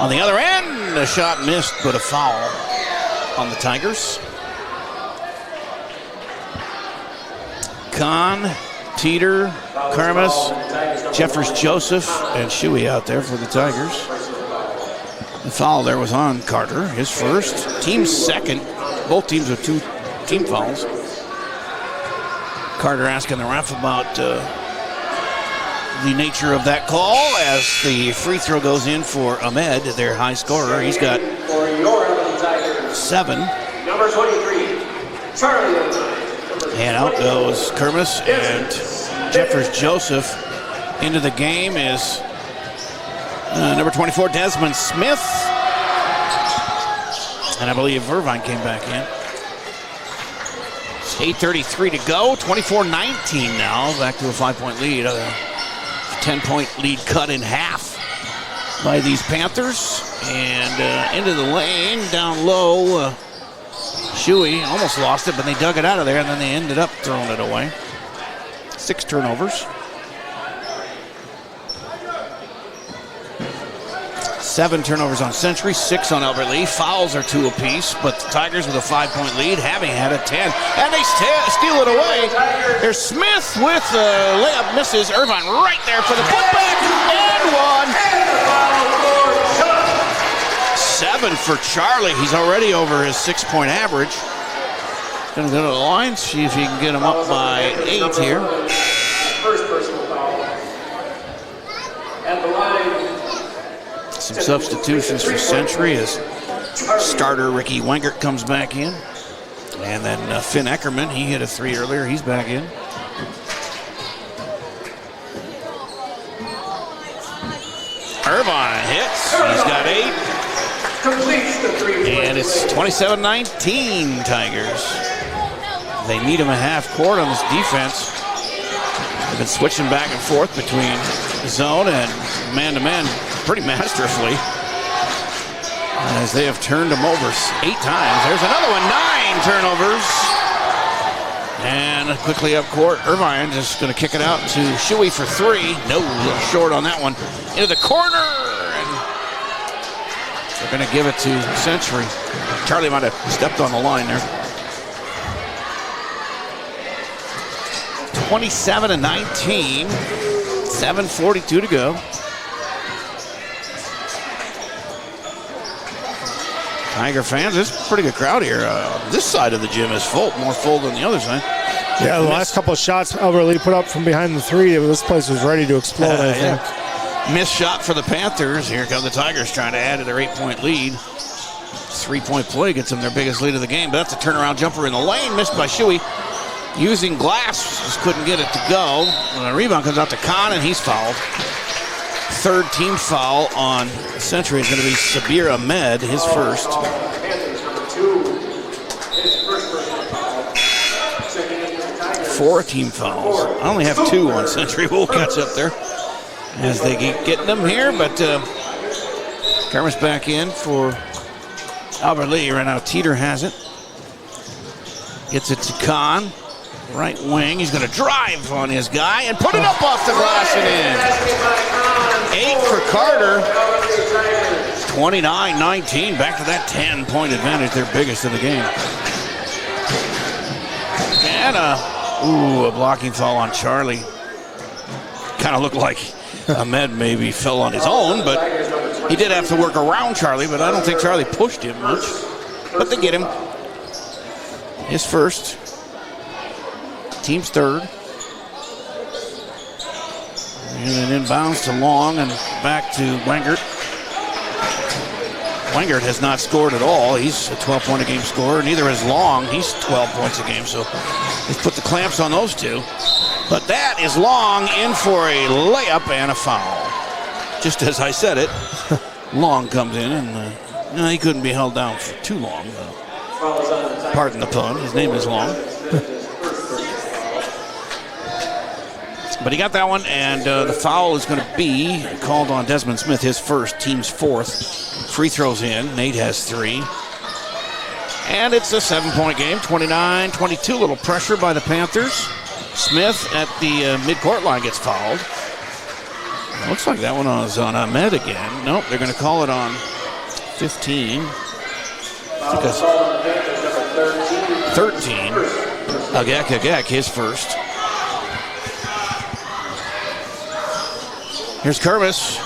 On the other end, a shot missed, but a foul on the Tigers. Kahn, Teeter, Kermis, Jeffers Joseph, and Shuey out there for the Tigers. The foul there was on Carter, his first, team's second. Both teams with 2 team fouls. Carter asking the ref about the nature of that call as the free throw goes in for Ahmed, their high scorer. He's got 7. Number 23, Charlie. And out goes Kermis, and Jeffers Joseph into the game is number 24, Desmond Smith. And I believe Irvine came back in. It's 8:33 to go, 24-19 now, back to a 5-point lead. A 10-point lead cut in half by these Panthers. And into the lane, down low. Shuey almost lost it, but they dug it out of there, and then they ended up throwing it away. 6 turnovers. 7 turnovers on Century, 6 on Albert Lee. Fouls are 2 apiece, but the Tigers with a 5-point lead, having had a 10. And they steal it away. There's Smith with the layup, misses. Irvine right there for the putback, and 1. 7 for Charlie. He's already over his 6-point average. Gonna go to the line, see if he can get him up by 8 here. First personal foul. At the line. Some substitutions for Century as starter Ricky Wengert comes back in. And then Finn Eckerman, he hit a 3 earlier. He's back in. Irvine hits. He's got 8. And it's 27-19 Tigers. They meet him at half court on this defense. They've been switching back and forth between zone and man-to-man pretty masterfully as they have turned him over 8 times. There's another one, 9 turnovers. And quickly up court, Irvine just going to kick it out to Shuey for three. No, a little short on that one. Into the corner. And they're going to give it to Century. Charlie might have stepped on the line there. 27-19. 7:42 to go. Tiger fans, this is a pretty good crowd here. This side of the gym is full, more full than the other side. Yeah, the last couple of shots Albert Lee put up from behind the three, this place was ready to explode, I think. Yeah. Missed shot for the Panthers. Here come the Tigers trying to add to their 8-point lead. 3-point play gets them their biggest lead of the game, but that's a turnaround jumper in the lane, missed by Shuey. Using glass, just couldn't get it to go. And the rebound comes out to Khan, and he's fouled. Third team foul on Century is going to be Sabir Ahmed, his first. Four team fouls. I only have two on Century. We'll catch up there as they keep getting them here, but Kermit's back in for Albert Lee. Right now, Teeter has it. Gets it to Khan. Right wing, he's going to drive on his guy and put it up off the glass and in. 8 for Carter. 29-19, back to that 10-point advantage, their biggest of the game. And a blocking foul on Charlie. Kind of looked like Ahmed maybe fell on his own, but he did have to work around Charlie, but I don't think Charlie pushed him much. But they get him. His first. Team's third. And then inbounds to Long and back to Wengert. Wengert has not scored at all. He's a 12-point a game scorer. Neither has Long. He's 12 points a game, so they've put the clamps on those two. But that is Long in for a layup and a foul. Just as I said it, Long comes in, and he couldn't be held down for too long. Pardon the pun. His name is Long. But he got that one, and the foul is going to be called on Desmond Smith, his first, team's fourth. Free throws in. Nate has 3. And it's a 7-point game, 29-22. Little pressure by the Panthers. Smith at the midcourt line gets fouled. Looks like that one was on Ahmed again. Nope, they're going to call it on 15. 13. Agak, his first. Here's Kermis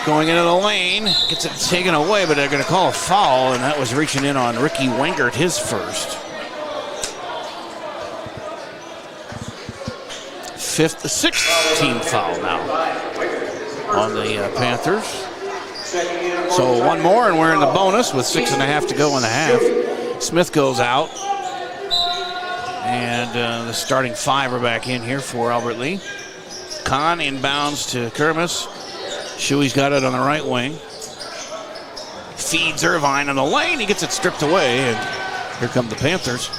going into the lane. Gets it taken away, but they're going to call a foul, and that was reaching in on Ricky Wengert, his first. Sixth team foul now on the Panthers. So one more, and we're in the bonus with 6.5 to go in the half. Smith goes out, and the starting 5 are back in here for Albert Lee. Khan inbounds to Kermis. Shuey's got it on the right wing. Feeds Irvine in the lane. He gets it stripped away, and here come the Panthers.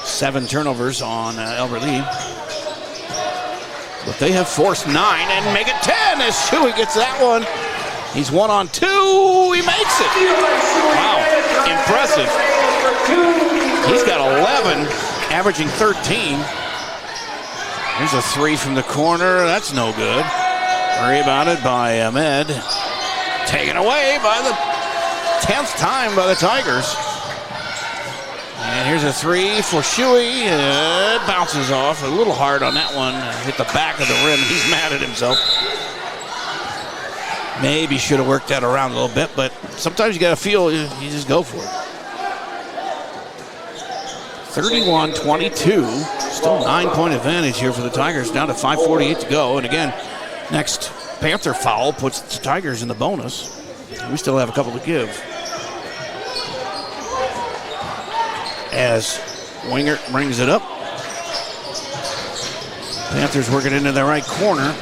7 turnovers on Albert Lee. But they have forced 9 and make it 10 as Shuey gets that one. He's 1 on 2. He makes it. Wow, impressive. He's got 11, averaging 13. Here's a 3 from the corner. That's no good. Rebounded by Ahmed. Taken away by the 10th time by the Tigers. And here's a 3 for Shuey. It bounces off a little hard on that one. Hit the back of the rim. He's mad at himself. Maybe should have worked that around a little bit, but sometimes you got to feel you just go for it. 31-22. Still 9-point advantage here for the Tigers. Down to 5:48 to go. And again, next Panther foul puts the Tigers in the bonus. We still have a couple to give. As Wingert brings it up. Panthers working into the right corner.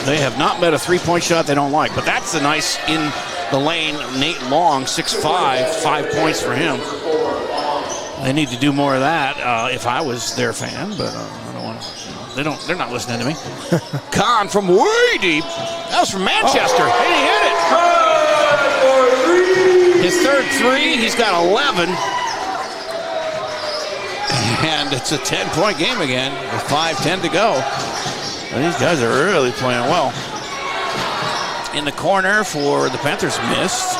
They have not met a 3-point shot they don't like, but that's a nice in the lane. Nate Long, 6'5", 5 points for him. They need to do more of that if I was their fan, but I don't want to. They're not listening to me. Khan from way deep. That was from Manchester. And he hit it. His third 3. He's got 11. And and it's a 10-point game again with 5:10 to go. These guys are really playing well. In the corner for the Panthers, missed.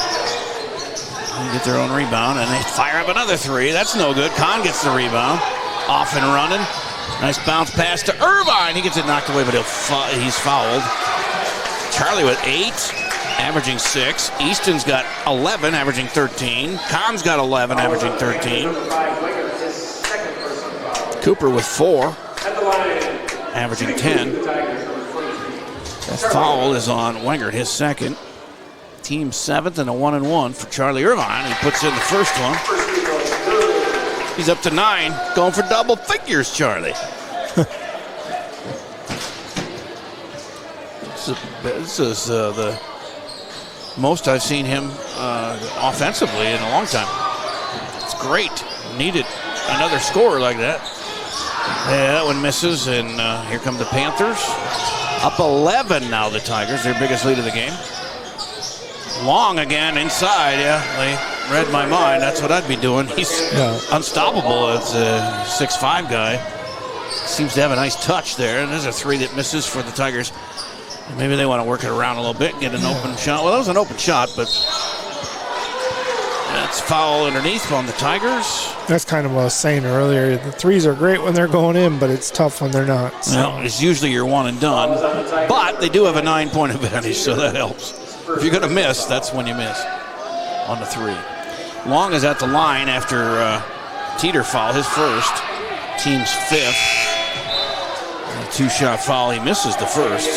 They get their own rebound, and they fire up another three. That's no good. Kahn gets the rebound. Off and running. Nice bounce pass to Irvine. He gets it knocked away, but he's fouled. Charlie with 8, averaging 6. Easton's got 11, averaging 13. Kahn's got 11, averaging 13. Cooper with 4, averaging 10. That foul is on Wengert, his second. Team 7th and a 1-1 for Charlie Irvine. He puts in the first one. He's up to 9, going for double figures, Charlie. This is the most I've seen him offensively in a long time. It's great. Needed another scorer like that. Yeah, that one misses, and here come the Panthers. Up 11 now, the Tigers, their biggest lead of the game. Long again inside, yeah. They read my mind. That's what I'd be doing. He's unstoppable as a 6'5" guy. Seems to have a nice touch there. And there's a 3 that misses for the Tigers. Maybe they want to work it around a little bit, get an open shot. Well, that was an open shot, but that's foul underneath on the Tigers. That's kind of what I was saying earlier. The threes are great when they're going in, but it's tough when they're not. So. Well, it's usually your one and done. But they do have a 9-point advantage, so that helps. If you're going to miss, that's when you miss on the 3. Long is at the line after Teeter foul, his first. Team's 5th. A 2-shot foul. He misses the first.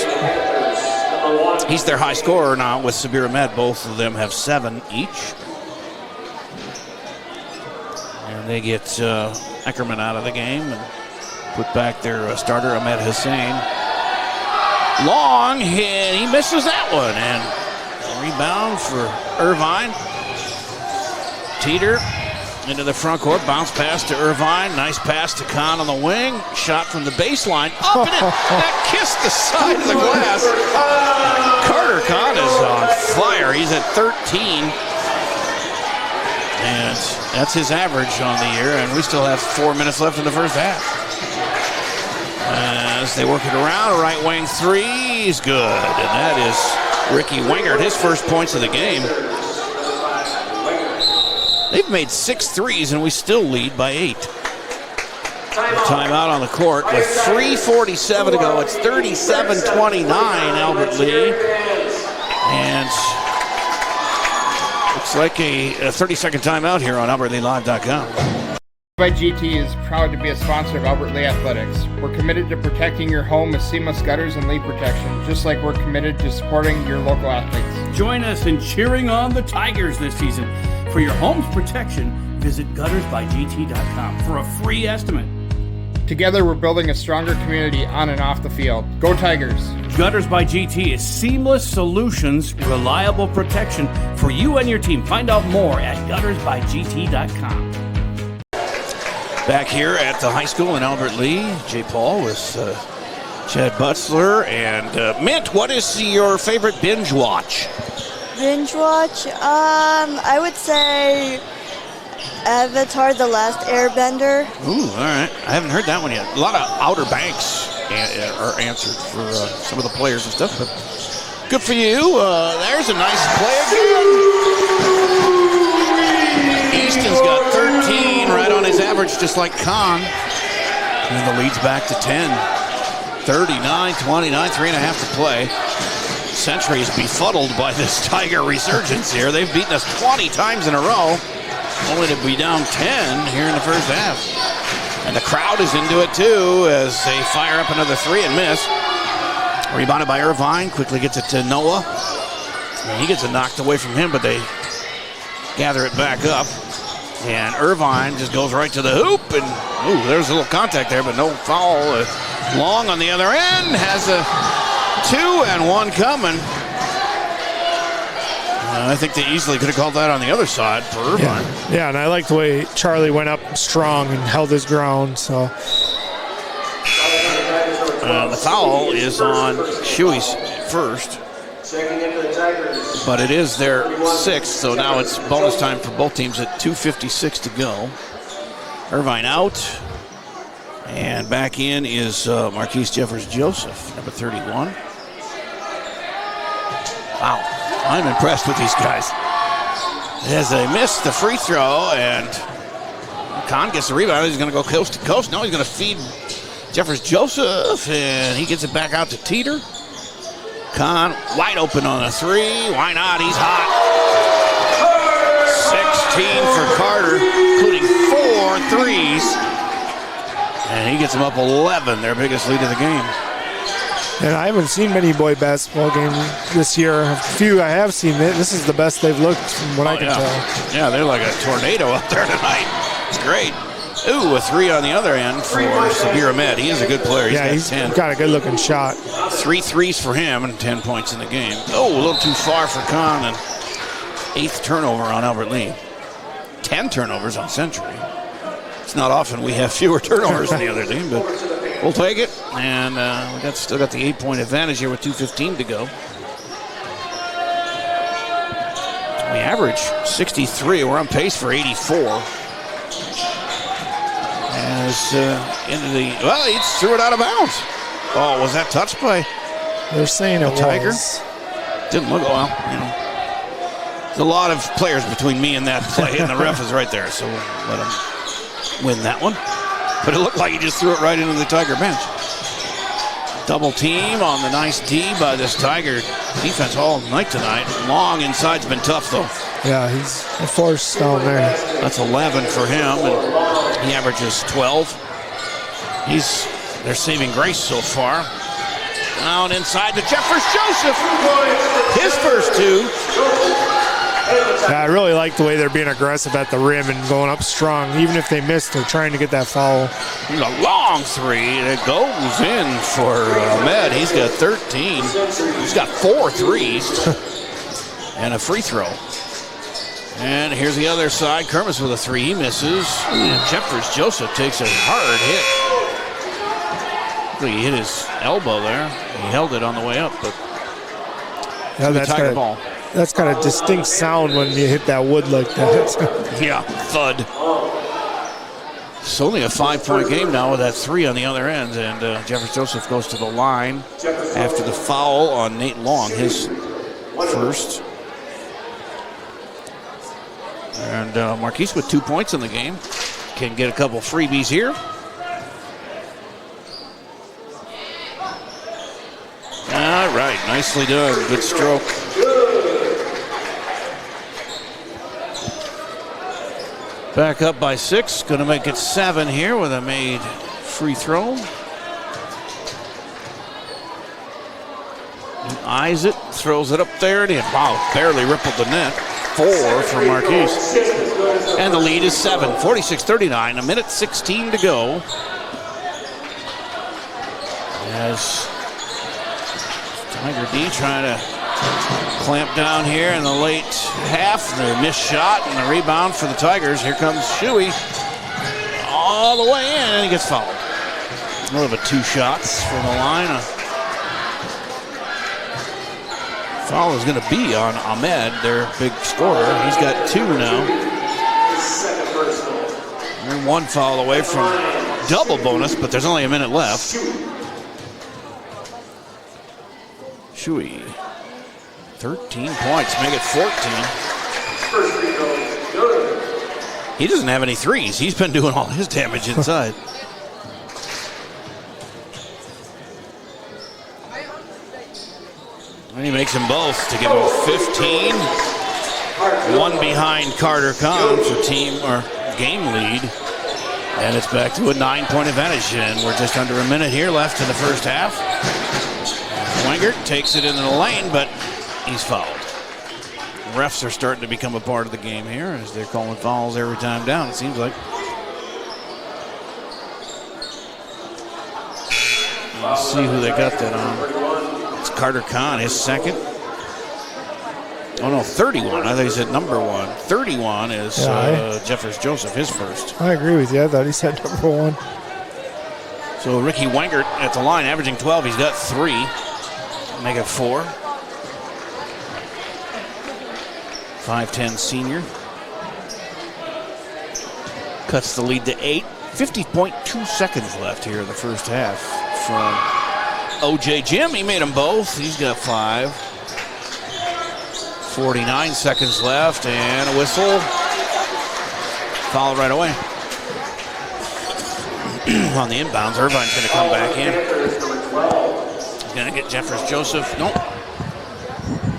He's their high scorer now with Sabir Ahmed. Both of them have 7 each. And they get Eckerman out of the game and put back their starter, Ahmed Hussein. Long, and he misses that one. And rebound for Irvine. Teeter into the front court. Bounce pass to Irvine. Nice pass to Kahn on the wing. Shot from the baseline. Up and in. That kissed the side of the glass. Carter Kahn is on fire. He's at 13. And that's his average on the year. And we still have 4 minutes left in the first half. As they work it around, a right wing 3 is good. And that is Ricky Wengert, his first points of the game. They've made 6 threes, and we still lead by 8. Timeout on the court with 3:47 to go. It's 37-29, Albert Lea. And looks like a 30-second timeout here on AlbertLeaLive.com. By GT is proud to be a sponsor of Albert Lea Athletics. We're committed to protecting your home with seamless gutters and leak protection, just like we're committed to supporting your local athletes. Join us in cheering on the Tigers this season. For your home's protection, visit guttersbygt.com for a free estimate. Together, we're building a stronger community on and off the field. Go Tigers! Gutters by GT is seamless solutions, reliable protection for you and your team. Find out more at guttersbygt.com. Back here at the high school in Albert Lea, Jay Paul with Chad Butzler. And Mint, what is your favorite binge watch? Binge watch? I would say Avatar: The Last Airbender. Ooh, all right. I haven't heard that one yet. A lot of Outer Banks are answered for some of the players and stuff, but good for you. There's a nice play again. Easton's got 13, right on his average, just like Kahn. And the lead's back to 10. 39-29, 3.5 to play. Century is befuddled by this Tiger resurgence here. They've beaten us 20 times in a row, only to be down 10 here in the first half. And the crowd is into it too as they fire up another 3 and miss. Rebounded by Irvine, quickly gets it to Noah. And he gets it knocked away from him, but they gather it back up. And Irvine just goes right to the hoop, and ooh, there's a little contact there, but no foul. Long on the other end has a 2 and 1 coming. I think they easily could have called that on the other side for Irvine. Yeah, and I like the way Charlie went up strong and held his ground. So the foul is on Shuey's first. But it is their 6th, so now it's bonus time for both teams at 2:56 to go. Irvine out. And back in is Marquise Jeffers-Joseph, number 31. Wow, I'm impressed with these guys. As they miss the free throw, and Kahn gets the rebound. He's going to go coast to coast. No, he's going to feed Jeffers-Joseph, and he gets it back out to Teeter. Kahn wide open on a three. Why not? He's hot. 16 for Carter, including 4 threes. And he gets them up 11, their biggest lead of the game. And I haven't seen many boy basketball games this year. A few I have seen. This is the best they've looked from what I can tell. Yeah, they're like a tornado up there tonight. It's great. Ooh, a three on the other end for Sabir Ahmed. He is a good player. He's got a good-looking shot. 3 threes for him and 10 points in the game. Oh, a little too far for Kahn, and 8th turnover on Albert Lea. 10 turnovers on Century. It's not often we have fewer turnovers than the other team, but we'll take it. And we still got the 8-point advantage here with 2:15 to go. We average 63. We're on pace for 84. As into the, well, he threw it out of bounds. Oh, was that touched by? They're saying it Tiger? was. Didn't look well, you know. There's a lot of players between me and that play, and the ref is right there, so we'll let him win that one. But it looked like he just threw it right into the Tiger bench. Double team on the nice D by this Tiger defense all night tonight. Long inside's been tough, though. Yeah, he's a force down there. That's 11 for him, and he averages 12. They're saving grace so far. Down inside to Jeffers-Joseph. His first 2. Yeah, I really like the way they're being aggressive at the rim and going up strong. Even if they miss, they're trying to get that foul. He's a long three that goes in for Ahmed. He's got 13. He's got 4 threes and a free throw. And here's the other side. Kermis with a 3. He misses. And Jeffers-Joseph takes a hard hit. He hit his elbow there. He held it on the way up, but yeah, that's got a distinct sound when you hit that wood like that. Yeah, thud. It's only a 5-point game now with that 3 on the other end, and Jeffers-Joseph goes to the line after the foul on Nate Long, his first. And Marquise with 2 points in the game. Can get a couple freebies here. All right, nicely done. Good stroke. Back up by 6. Going to make it 7 here with a made free throw. He eyes it, throws it up there, and wow, barely rippled the net. 4 for Marquise. And the lead is 7, 46-39, 1:16 to go. As Tiger D trying to clamp down here in the late half. The missed shot and the rebound for the Tigers. Here comes Shuey all the way in, and he gets fouled. A little bit 2 shots from the line. Foul is going to be on Ahmed, their big scorer. He's got 2 now. They're 1 foul away from double bonus, but there's only a minute left. Shuey, 13 points, make it 14. He doesn't have any threes. He's been doing all his damage inside. And he makes them both to give him 15. 1 behind Carter Kahn for team or game lead. And it's back to a 9-point advantage. And we're just under a minute here left in the first half. Wengert takes it into the lane, but he's fouled. Refs are starting to become a part of the game here as they're calling fouls every time down, it seems like. Let's see who they got that on. It's Carter Kahn, his second. Oh no, 31. I thought he said number 1. 31 is Jeffers-Joseph, his first. I agree with you. I thought he said number 1. So Ricky Wengert at the line, averaging 12. He's got 3. Make it 4. 5'10" senior. Cuts the lead to 8. 50.2 seconds left here in the first half from O.J. Jim. He made them both. He's got 5. 49 seconds left and a whistle. Foul right away. On the inbounds, Irvine's going to come back in. He's going to get Jeffers Joseph. Nope.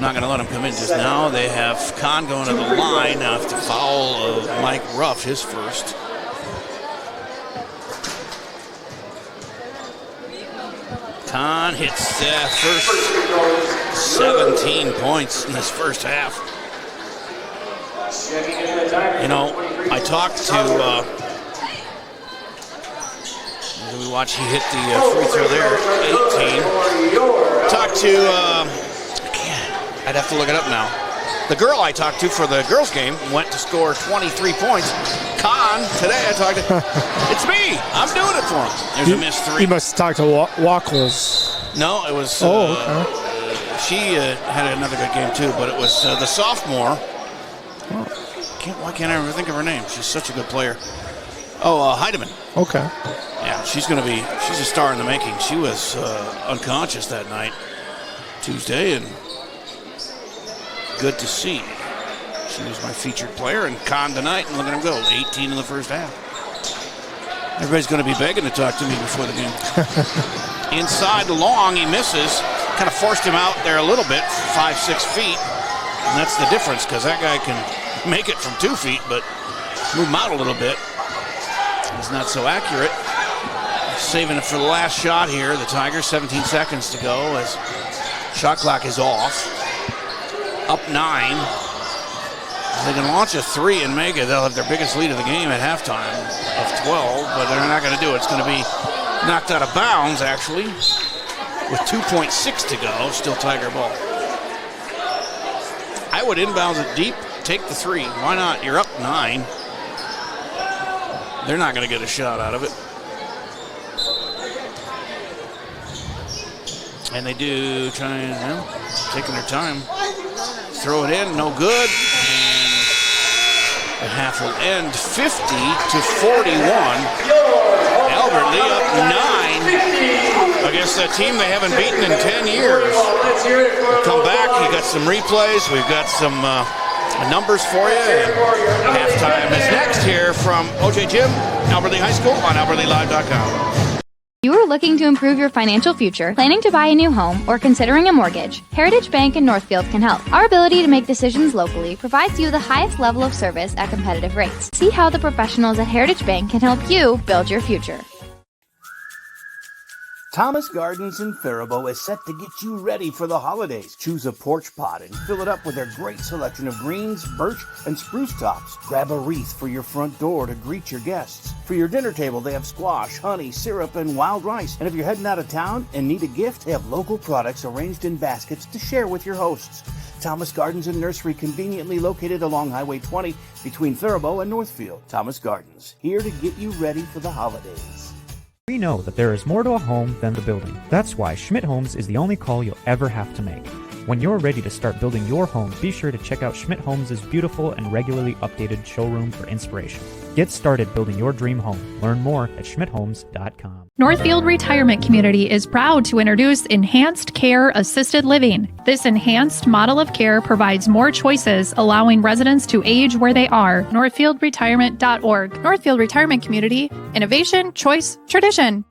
Not going to let him come in just now. They have Kahn going to the line after foul of Mike Ruff, his first. Kahn hits first 17 points in this first half. You know, I talked to, we watch, he hit the free throw there, 18. Talked to, I'd have to look it up now. The girl I talked to for the girls' game went to score 23 points. Kahn, today I talked to, it's me. I'm doing it for him. There's a missed 3. You must talk to Wackles. No, it was, she had another good game too, but it was the sophomore. Why can't I ever think of her name? She's such a good player. Oh, Heidemann. Okay. Yeah, she's a star in the making. She was unconscious that night, Tuesday, and good to see. She was my featured player, and Kahn tonight, and look at him go, 18 in the first half. Everybody's going to be begging to talk to me before the game. Inside the long, he misses. Kind of forced him out there a little bit, 5-6 feet. And that's the difference, because that guy can make it from 2 feet, but move him out a little bit. He's not so accurate. Saving it for the last shot here. The Tigers, 17 seconds to go as shot clock is off. Up 9. If they can launch a 3 and make it, they'll have their biggest lead of the game at halftime of 12, but they're not going to do it. It's going to be knocked out of bounds, actually, with 2.6 to go. Still Tiger ball. I would inbounds it deep, take the 3. Why not? You're up 9. They're not going to get a shot out of it. And they do try and, taking their time. Throw it in, no good. And the half will end 50-41. Albert Lee up 9 against a team they haven't beaten in 10 years. We'll come back, you got some replays, we've got some numbers for you. And halftime is next here from O.J. Jim, Albert Lee High School on AlbertLeeLive.com. You are looking to improve your financial future, planning to buy a new home, or considering a mortgage, Heritage Bank in Northfield can help. Our ability to make decisions locally provides you the highest level of service at competitive rates. See how the professionals at Heritage Bank can help you build your future. Thomas Gardens in Faribault is set to get you ready for the holidays. Choose a porch pot and fill it up with their great selection of greens, birch, and spruce tops. Grab a wreath for your front door to greet your guests. For your dinner table, they have squash, honey, syrup, and wild rice. And if you're heading out of town and need a gift, they have local products arranged in baskets to share with your hosts. Thomas Gardens and Nursery, conveniently located along Highway 20 between Faribault and Northfield. Thomas Gardens, here to get you ready for the holidays. We know that there is more to a home than the building. That's why Schmidt Homes is the only call you'll ever have to make. When you're ready to start building your home, be sure to check out Schmidt Homes' beautiful and regularly updated showroom for inspiration. Get started building your dream home. Learn more at schmidthomes.com. Northfield Retirement Community is proud to introduce Enhanced Care Assisted Living. This enhanced model of care provides more choices, allowing residents to age where they are. NorthfieldRetirement.org. Northfield Retirement Community. Innovation, choice, tradition.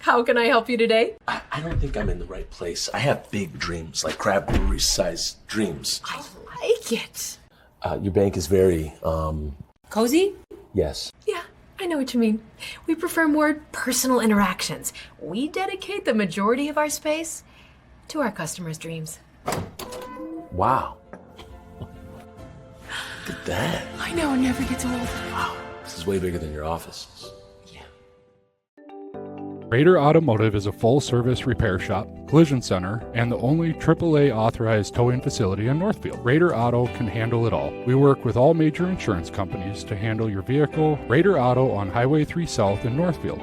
How can I help you today? I don't think I'm in the right place. I have big dreams, like crab brewery-sized dreams. I like it. Your bank is very, Cozy? Yes. Yeah, I know what you mean. We prefer more personal interactions. We dedicate the majority of our space to our customers' dreams. Wow. Look at that. I know, it never gets old. Wow. This is way bigger than your office. Raider Automotive is a full-service repair shop, collision center, and the only AAA authorized towing facility in Northfield. Raider Auto can handle it all. We work with all major insurance companies to handle your vehicle. Raider Auto on Highway 3 South in Northfield.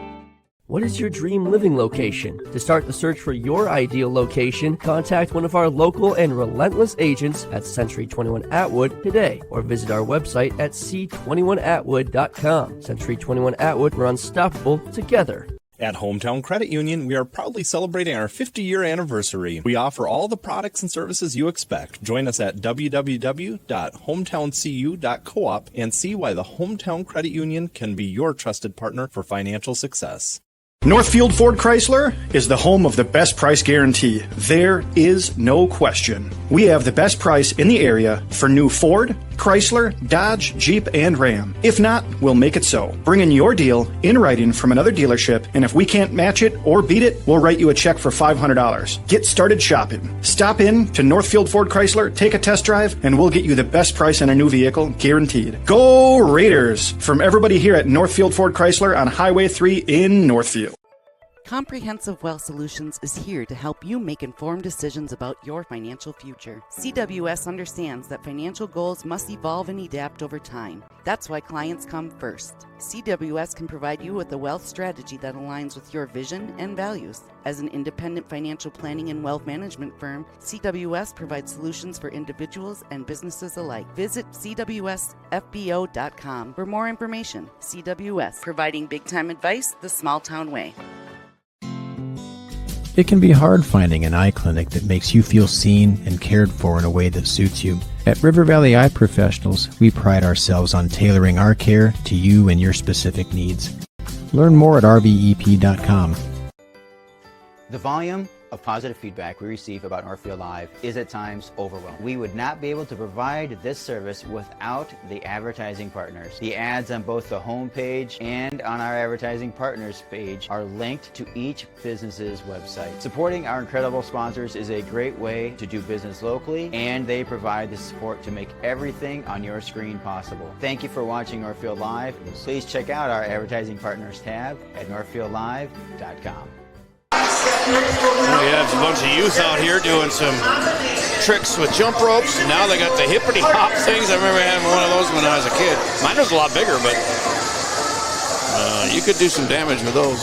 What is your dream living location? To start the search for your ideal location, contact one of our local and relentless agents at Century 21 Atwood today, or visit our website at c21atwood.com. Century 21 Atwood, we're unstoppable together. At Hometown Credit Union, we are proudly celebrating our 50-year anniversary. We offer all the products and services you expect. Join us at www.hometowncu.coop and see why the Hometown Credit Union can be your trusted partner for financial success. Northfield Ford Chrysler is the home of the best price guarantee. There is no question. We have the best price in the area for new Ford, Chrysler, Dodge, Jeep, and Ram. If not, we'll make it so. Bring in your deal in writing from another dealership, and if we can't match it or beat it, we'll write you a check for $500. Get started shopping. Stop in to Northfield Ford Chrysler, take a test drive, and we'll get you the best price on a new vehicle, guaranteed. Go Raiders! From everybody here at Northfield Ford Chrysler on Highway 3 in Northfield. Comprehensive Wealth Solutions is here to help you make informed decisions about your financial future. CWS understands that financial goals must evolve and adapt over time. That's why clients come first. CWS can provide you with a wealth strategy that aligns with your vision and values. As an independent financial planning and wealth management firm, CWS provides solutions for individuals and businesses alike. Visit CWSFBO.com for more information. CWS, providing big-time advice the small-town way. It can be hard finding an eye clinic that makes you feel seen and cared for in a way that suits you. At River Valley Eye Professionals, we pride ourselves on tailoring our care to you and your specific needs. Learn more at rvep.com. The volume of positive feedback we receive about Northfield Live is at times overwhelming. We would not be able to provide this service without the advertising partners. The ads on both the home page and on our advertising partners page are linked to each business's website. Supporting our incredible sponsors is a great way to do business locally, and they provide the support to make everything on your screen possible. Thank you for watching Northfield Live. Please check out our advertising partners tab at northfieldlive.com. We have a bunch of youth out here doing some tricks with jump ropes, and now they got the hippity hop things. I remember having one of those when I was a kid. Mine was a lot bigger, but you could do some damage with those.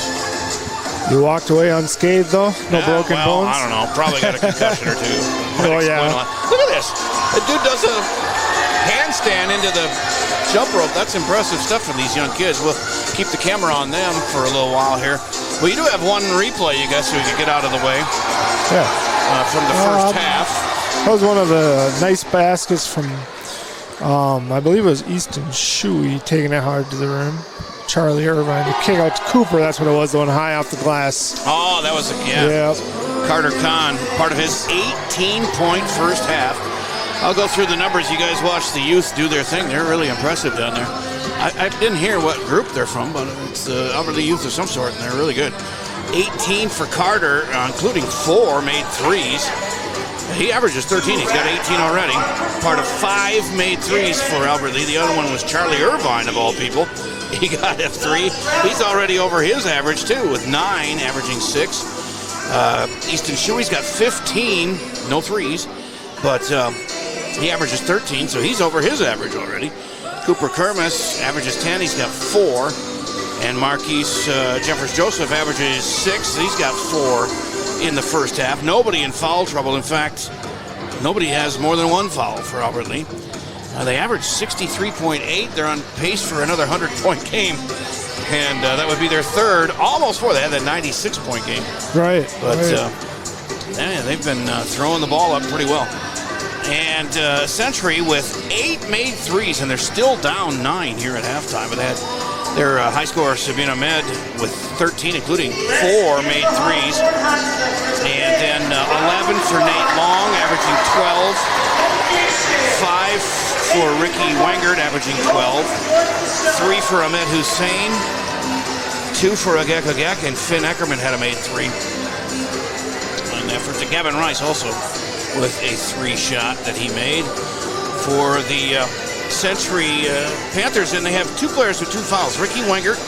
You walked away unscathed, though? No broken bones? I don't know. Probably got a concussion or two. Oh, yeah. Look at this. The dude does a handstand into the jump rope. That's impressive stuff for these young kids. We'll keep the camera on them for a little while here. Well, you do have one replay, you guys, so we can get out of the way. Yeah. From the first half. That was one of the nice baskets from, I believe it was Easton Shuey taking it hard to the rim. Charlie Irvine to kick out to Cooper. That's what it was, the one high off the glass. Oh, that was, yeah. Carter Kahn, part of his 18-point first half. I'll go through the numbers. You guys watch the youth do their thing. They're really impressive down there. I didn't hear what group they're from, but it's Alberta youth of some sort, and they're really good. 18 for Carter, including 4 made threes. He averages 13. He's got 18 already. Part of 5 made threes for Albert Lee. The other one was Charlie Irvine, of all people. He got a 3. He's already over his average, too, with 9, averaging 6. Easton Shuey's got 15, no threes, but he averages 13, so he's over his average already. Cooper Kermis averages 10, he's got 4. And Marquise Jeffers-Joseph averages 6, he's got 4 in the first half. Nobody in foul trouble. In fact, nobody has more than 1 foul for Albert Lee. They average 63.8. They're on pace for another 100-point game. And that would be their third, almost 4. They had that 96-point game. Right. But they've been throwing the ball up pretty well. And Century with 8 made threes, and they're still down 9 here at halftime. But they had their high scorer, Sabina Ahmed, with 13, including 4 made threes. And then 11 for Nate Long, averaging 12. 5 for Ricky Wangert, averaging 12. 3 for Ahmed Hussein. 2 for Agek Agek, and Finn Eckerman had a made 3. An effort to Gavin Rice also with a 3 shot that he made for the Century Panthers, and they have 2 players with 2 fouls, Ricky Wangert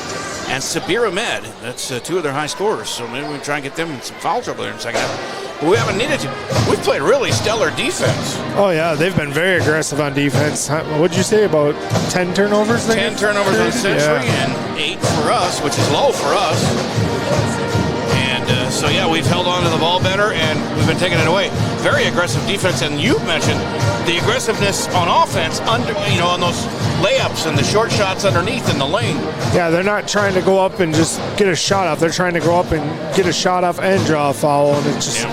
and Sabir Ahmed. That's 2 of their high scorers, so maybe we'll try and get them in some foul trouble there in the second half. We haven't needed to. We've played really stellar defense. Oh, yeah, they've been very aggressive on defense. What'd you say, about 10 turnovers? 10 turnovers on Century and 8 for us, which is low for us. And so, yeah, we've held on to the ball better, and we've been taking it away. Very aggressive defense, and you mentioned the aggressiveness on offense, on those layups and the short shots underneath in the lane. Yeah, they're not trying to go up and just get a shot off. They're trying to go up and get a shot off and draw a foul, and it just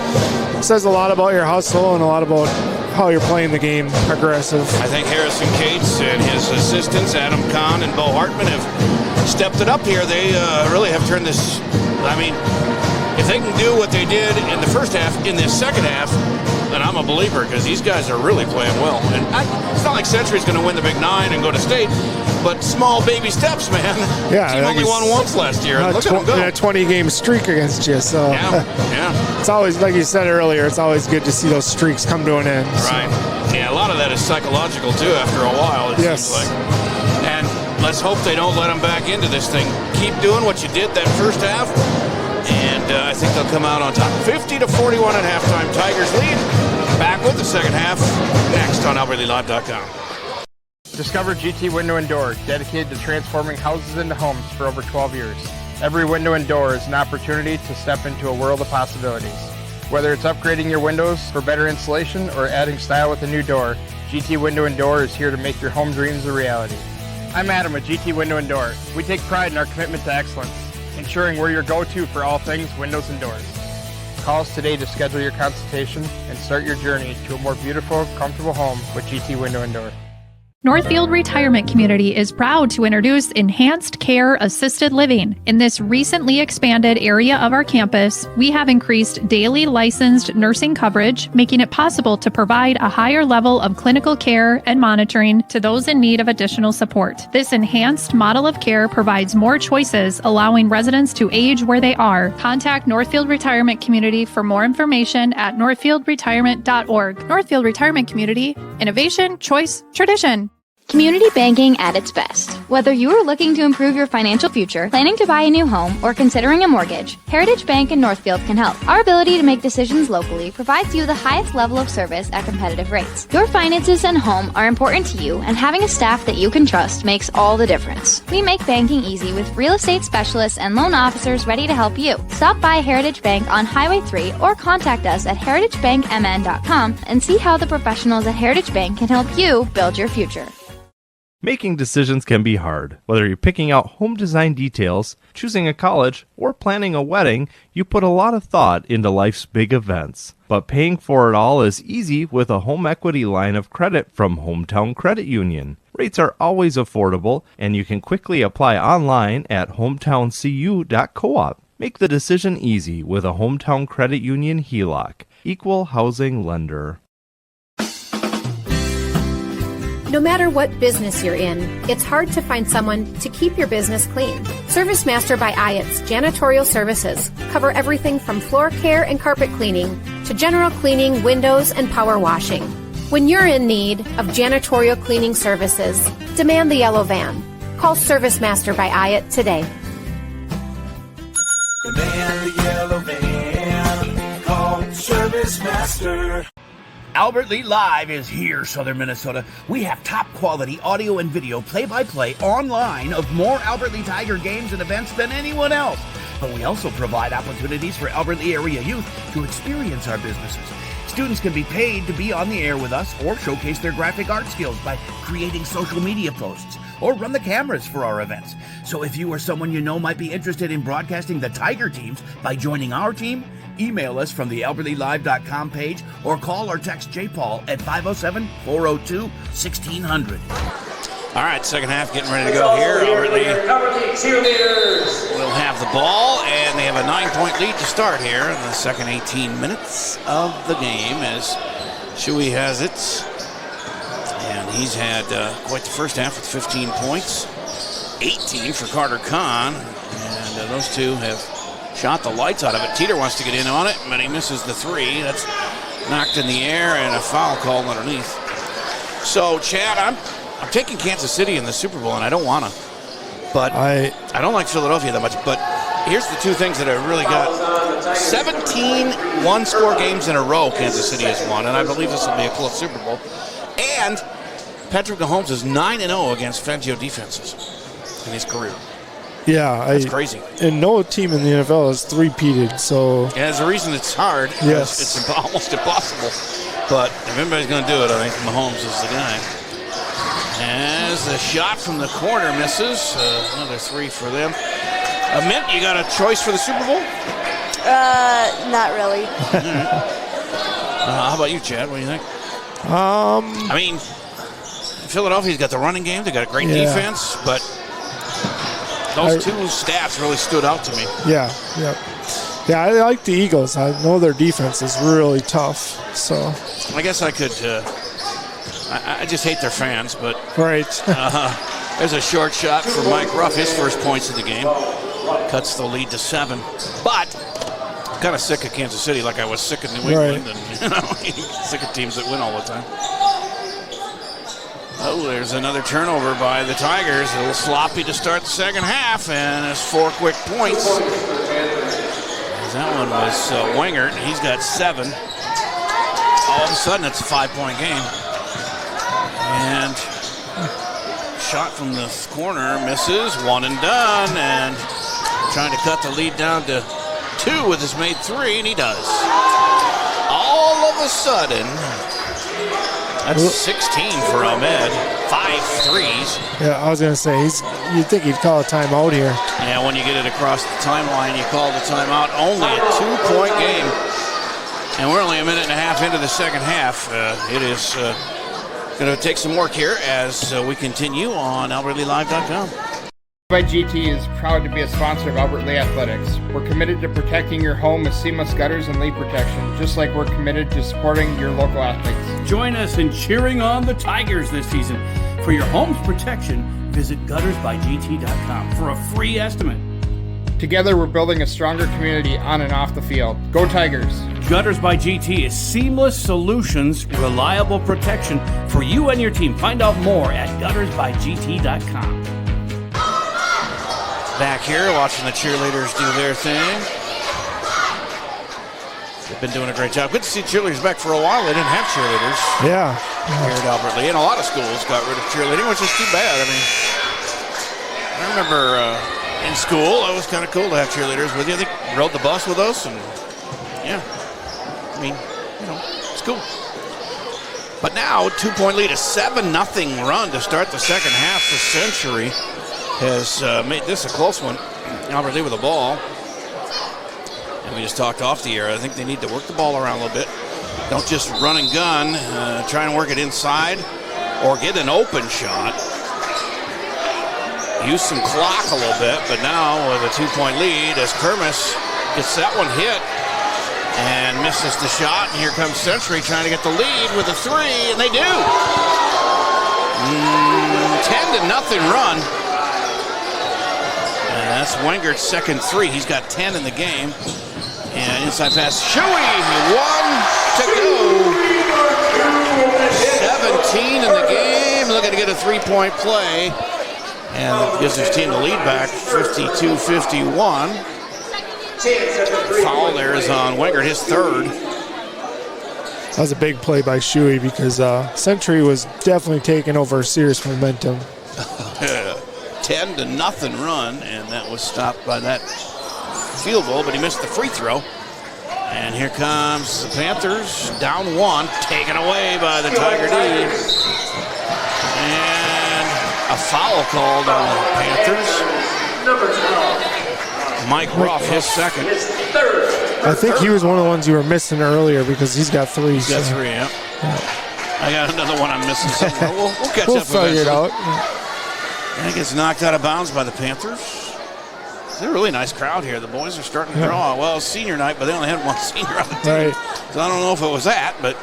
says a lot about your hustle and a lot about how you're playing the game aggressive. I think Harrison Cates and his assistants, Adam Kahn and Bo Hartman, have stepped it up here. They really have turned this. I mean, if they can do what they did in the first half, in this second half, then I'm a believer, because these guys are really playing well. And it's not like Century's going to win the Big Nine and go to state, but small baby steps, man. Yeah, Team only won once last year. Look at them go. A 20-game streak against you. So yeah. It's always, like you said earlier, it's always good to see those streaks come to an end. Right. Yeah, a lot of that is psychological, too, after a while, it seems like. And let's hope they don't let them back into this thing. Keep doing what you did that first half, and I think they'll come out on top. 50-41 at halftime. Tigers lead. Back with the second half next on AlbertLeaLive.com. Discover GT Window and Door, dedicated to transforming houses into homes for over 12 years. Every window and door is an opportunity to step into a world of possibilities. Whether it's upgrading your windows for better insulation or adding style with a new door, GT Window and Door is here to make your home dreams a reality. I'm Adam with GT Window and Door. We take pride in our commitment to excellence, ensuring we're your go-to for all things windows and doors. Call us today to schedule your consultation and start your journey to a more beautiful, comfortable home with GT Window and Door. Northfield Retirement Community is proud to introduce Enhanced Care Assisted Living. In this recently expanded area of our campus, we have increased daily licensed nursing coverage, making it possible to provide a higher level of clinical care and monitoring to those in need of additional support. This enhanced model of care provides more choices, allowing residents to age where they are. Contact Northfield Retirement Community for more information at northfieldretirement.org. Northfield Retirement Community, innovation, choice, tradition. Community banking at its best. Whether you are looking to improve your financial future, planning to buy a new home, or considering a mortgage, Heritage Bank in Northfield can help. Our ability to make decisions locally provides you the highest level of service at competitive rates. Your finances and home are important to you, and having a staff that you can trust makes all the difference. We make banking easy with real estate specialists and loan officers ready to help you. Stop by Heritage Bank on Highway 3 or contact us at heritagebankmn.com and see how the professionals at Heritage Bank can help you build your future. Making decisions can be hard. Whether you're picking out home design details, choosing a college, or planning a wedding, you put a lot of thought into life's big events. But paying for it all is easy with a home equity line of credit from Hometown Credit Union. Rates are always affordable, and you can quickly apply online at hometowncu.coop. Make the decision easy with a Hometown Credit Union HELOC. Equal housing lender. No matter what business you're in, it's hard to find someone to keep your business clean. ServiceMaster by Ayatt's janitorial services cover everything from floor care and carpet cleaning to general cleaning, windows, and power washing. When you're in need of janitorial cleaning services, demand the yellow van. Call ServiceMaster by Ayatt today. Demand the yellow van. Call ServiceMaster. Albert Lee Live is here, Southern Minnesota. We have top quality audio and video play-by-play online of more Albert Lee Tiger games and events than anyone else. But we also provide opportunities for Albert Lee area youth to experience our businesses. Students can be paid to be on the air with us or showcase their graphic art skills by creating social media posts or run the cameras for our events. So if you or someone you know might be interested in broadcasting the Tiger teams by joining our team, email us from the AlbertLeaLive.com page or call or text J. Paul at 507-402-1600. All right, second half getting ready to go here. Albert Lee will have the ball, and they have a 9-point lead to start here in the second 18 minutes of the game as Shuey has it. And he's had quite the first half with 15 points, 18 for Carter Kahn, and those two have shot the lights out of it. Teeter wants to get in on it, but he misses the three. That's knocked in the air and a foul called underneath. So, Chad, I'm taking Kansas City in the Super Bowl, and I don't want to. But I don't like Philadelphia that much. But here's the two things that I really got 17 one-score games in a row Kansas City has won, and I believe this will be a close Super Bowl. And Patrick Mahomes is 9-0 against Fangio defenses in his career. Yeah. That's crazy. And no team in the NFL has three-peated, so... Yeah, there's a reason it's hard. Yes. It's almost impossible. But if anybody's going to do it, I think Mahomes is the guy. As the shot from the corner misses, another 3 for them. Mint, you got a choice for the Super Bowl? Not really. How about you, Chad? What do you think? I mean, Philadelphia's got the running game. They got a great defense, but those two stats really stood out to me. Yeah. I like the Eagles. I know their defense is really tough. So I guess I could. I just hate their fans, but right. There's a short shot for Mike Ruff. His first points of the game cuts the lead to 7. But I'm kind of sick of Kansas City, like I was sick of New England, and sick of teams that win all the time. Oh, there's another turnover by the Tigers. A little sloppy to start the second half, and there's 4 quick points. That one was Wingert. He's got 7. All of a sudden, it's a 5-point game. And shot from the corner misses. 1 and done, and trying to cut the lead down to 2 with his made 3, and he does. All of a sudden, that's 16 for Ahmed. 5 threes. Yeah, I was going to say, you'd think he'd call a timeout here. Yeah, when you get it across the timeline, you call the timeout. Only a 2-point game. And we're only a minute and a half into the second half. It is going to take some work here as we continue on AlbertLeeLive.com. By GT is proud to be a sponsor of Albert Lee Athletics. We're committed to protecting your home with seamless gutters and leak protection, just like we're committed to supporting your local athletes. Join us in cheering on the Tigers this season. For your home's protection, visit guttersbygt.com for a free estimate. Together, we're building a stronger community on and off the field. Go Tigers! Gutters by GT is seamless solutions, reliable protection for you and your team. Find out more at guttersbygt.com. Back here, watching the cheerleaders do their thing. They've been doing a great job. Good to see cheerleaders back for a while. They didn't have cheerleaders. Yeah. Here at Albert Lee. And a lot of schools got rid of cheerleading, which is too bad. I mean, I remember in school, it was kind of cool to have cheerleaders with you. They rode the bus with us, and yeah. I mean, it's cool. But now, 2-point lead, a 7-0 run to start the second half. The Century has made this a close one. Albert Lee with the ball. And we just talked off the air. I think they need to work the ball around a little bit. Don't just run and gun. Try and work it inside or get an open shot. Use some clock a little bit, but now with a 2-point lead as Kermis gets that one hit and misses the shot. And here comes Century trying to get the lead with a 3, and they do. 10-0 run. And that's Wengert's second 3. He's got 10 in the game. And inside pass, Shuey, 1 to go. 17 in the game. Looking to get a 3-point play. And gives his team the lead back, 52-51. Foul there is on Wingert, his 3rd. That was a big play by Shuey because Century was definitely taking over serious momentum. 10-0 run, and that was stopped by that field goal, but he missed the free throw. And here comes the Panthers, down 1, taken away by the Tiger D. And a foul called on the Panthers. Mike Ruff, his second. I think he was one of the ones you were missing earlier because he's got 3. He's got 3, yeah. I got another one I'm missing somewhere. We'll catch we'll up figure it out. And it gets knocked out of bounds by the Panthers. It's a really nice crowd here. The boys are starting to draw. Well, it's senior night, but they only had one senior on the team. Right. So I don't know if it was that, but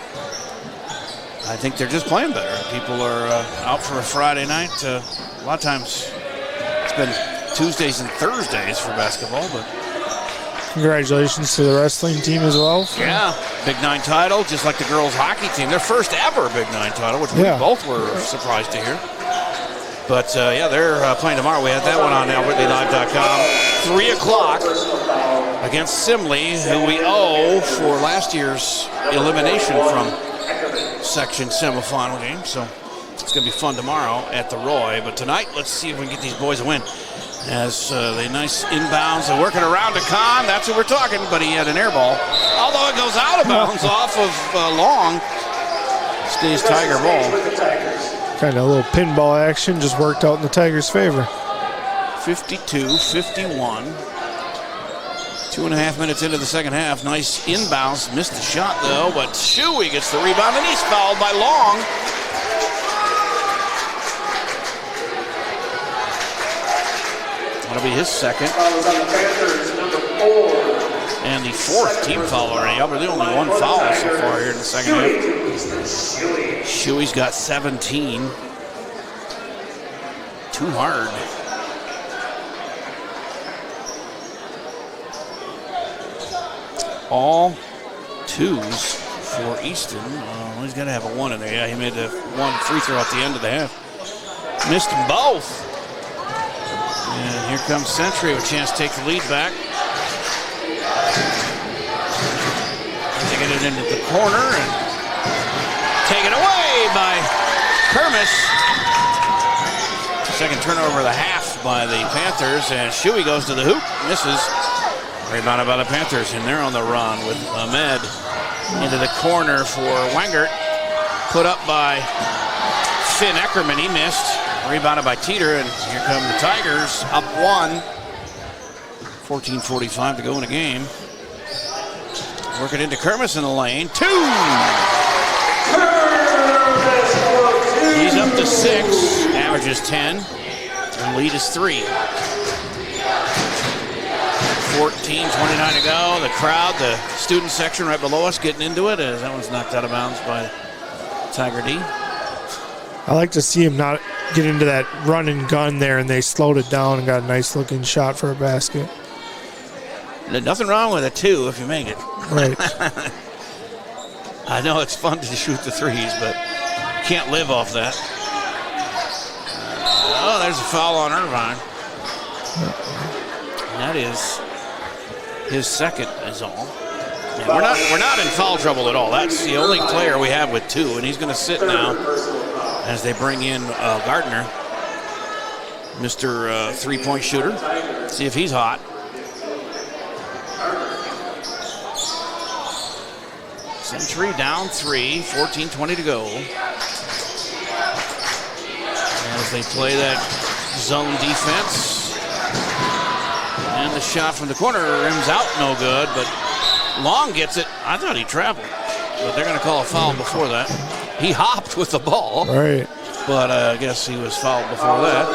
I think they're just playing better. People are out for a Friday night. A lot of times it's been Tuesdays and Thursdays for basketball, but congratulations to the wrestling team as well. Yeah, Big 9 title, just like the girls hockey team. Their first ever Big 9 title, which we both were surprised to hear. But, yeah, they're playing tomorrow. We had that one on AlbertLeeLive.com. 3 o'clock against Simley, who we owe for last year's elimination from section semifinal game. So it's going to be fun tomorrow at the Roy. But tonight, let's see if we can get these boys a win. As they nice inbounds, they're working around to Kahn. That's who we're talking, but he had an air ball. Although it goes out of bounds off of Long. Stays Tiger ball. Kind of a little pinball action, just worked out in the Tigers' favor. 52-51. 2.5 minutes into the second half. Nice inbounds. Missed the shot, though, but Shuey gets the rebound, and he's fouled by Long. That'll be his second. And the fourth team foul already. Albert, only one foul so far here in the second half. Shuey's got 17. Too hard. All twos for Easton. He's got to have a one in there. Yeah, he made the one free throw at the end of the half. Missed them both. And here comes Century with a chance to take the lead back. Taking it into the corner and taken away by Kermis. Second turnover of the half by the Panthers, and Shuey goes to the hoop, misses. Rebounded by the Panthers, and they're on the run with Ahmed into the corner for Wengert. Put up by Finn Eckerman, he missed. Rebounded by Teeter, and here come the Tigers, up one. 14:45 to go in the game. Working into Kermis in the lane. Two! He's up to 6, averages 10, and lead is 3. 14:29 to go. The crowd, the student section right below us getting into it as that one's knocked out of bounds by Tiger D. I like to see him not get into that run and gun there, and they slowed it down and got a nice looking shot for a basket. Nothing wrong with a 2 if you make it. Right. I know it's fun to shoot the threes, but can't live off that. Oh, there's a foul on Irvine. That is his second is all. And we're not in foul trouble at all. That's the only player we have with 2, and he's going to sit now as they bring in Gardner, Mr. Three-point shooter. See if he's hot. Century down 3, 14:20 to go. As they play that zone defense. And the shot from the corner rims out, no good, but Long gets it. I thought he traveled, but they're going to call a foul before that. He hopped with the ball. Right. But I guess he was fouled before that.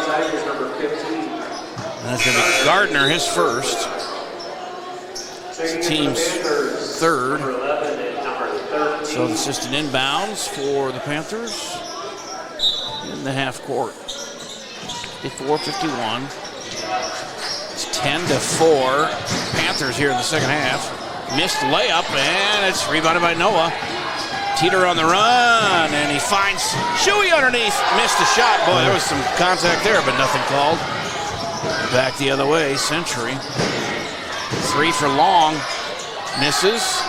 And that's going to be Gardner, his first. It's the team's third. So it's just an inbounds for the Panthers in the half court. 54-51. It's 10-4. Panthers here in the second half. Missed layup, and it's rebounded by Noah. Teeter on the run, and he finds Shuey underneath. Missed the shot. Boy, there was some contact there, but nothing called. Back the other way, Century. 3 for Long. Misses.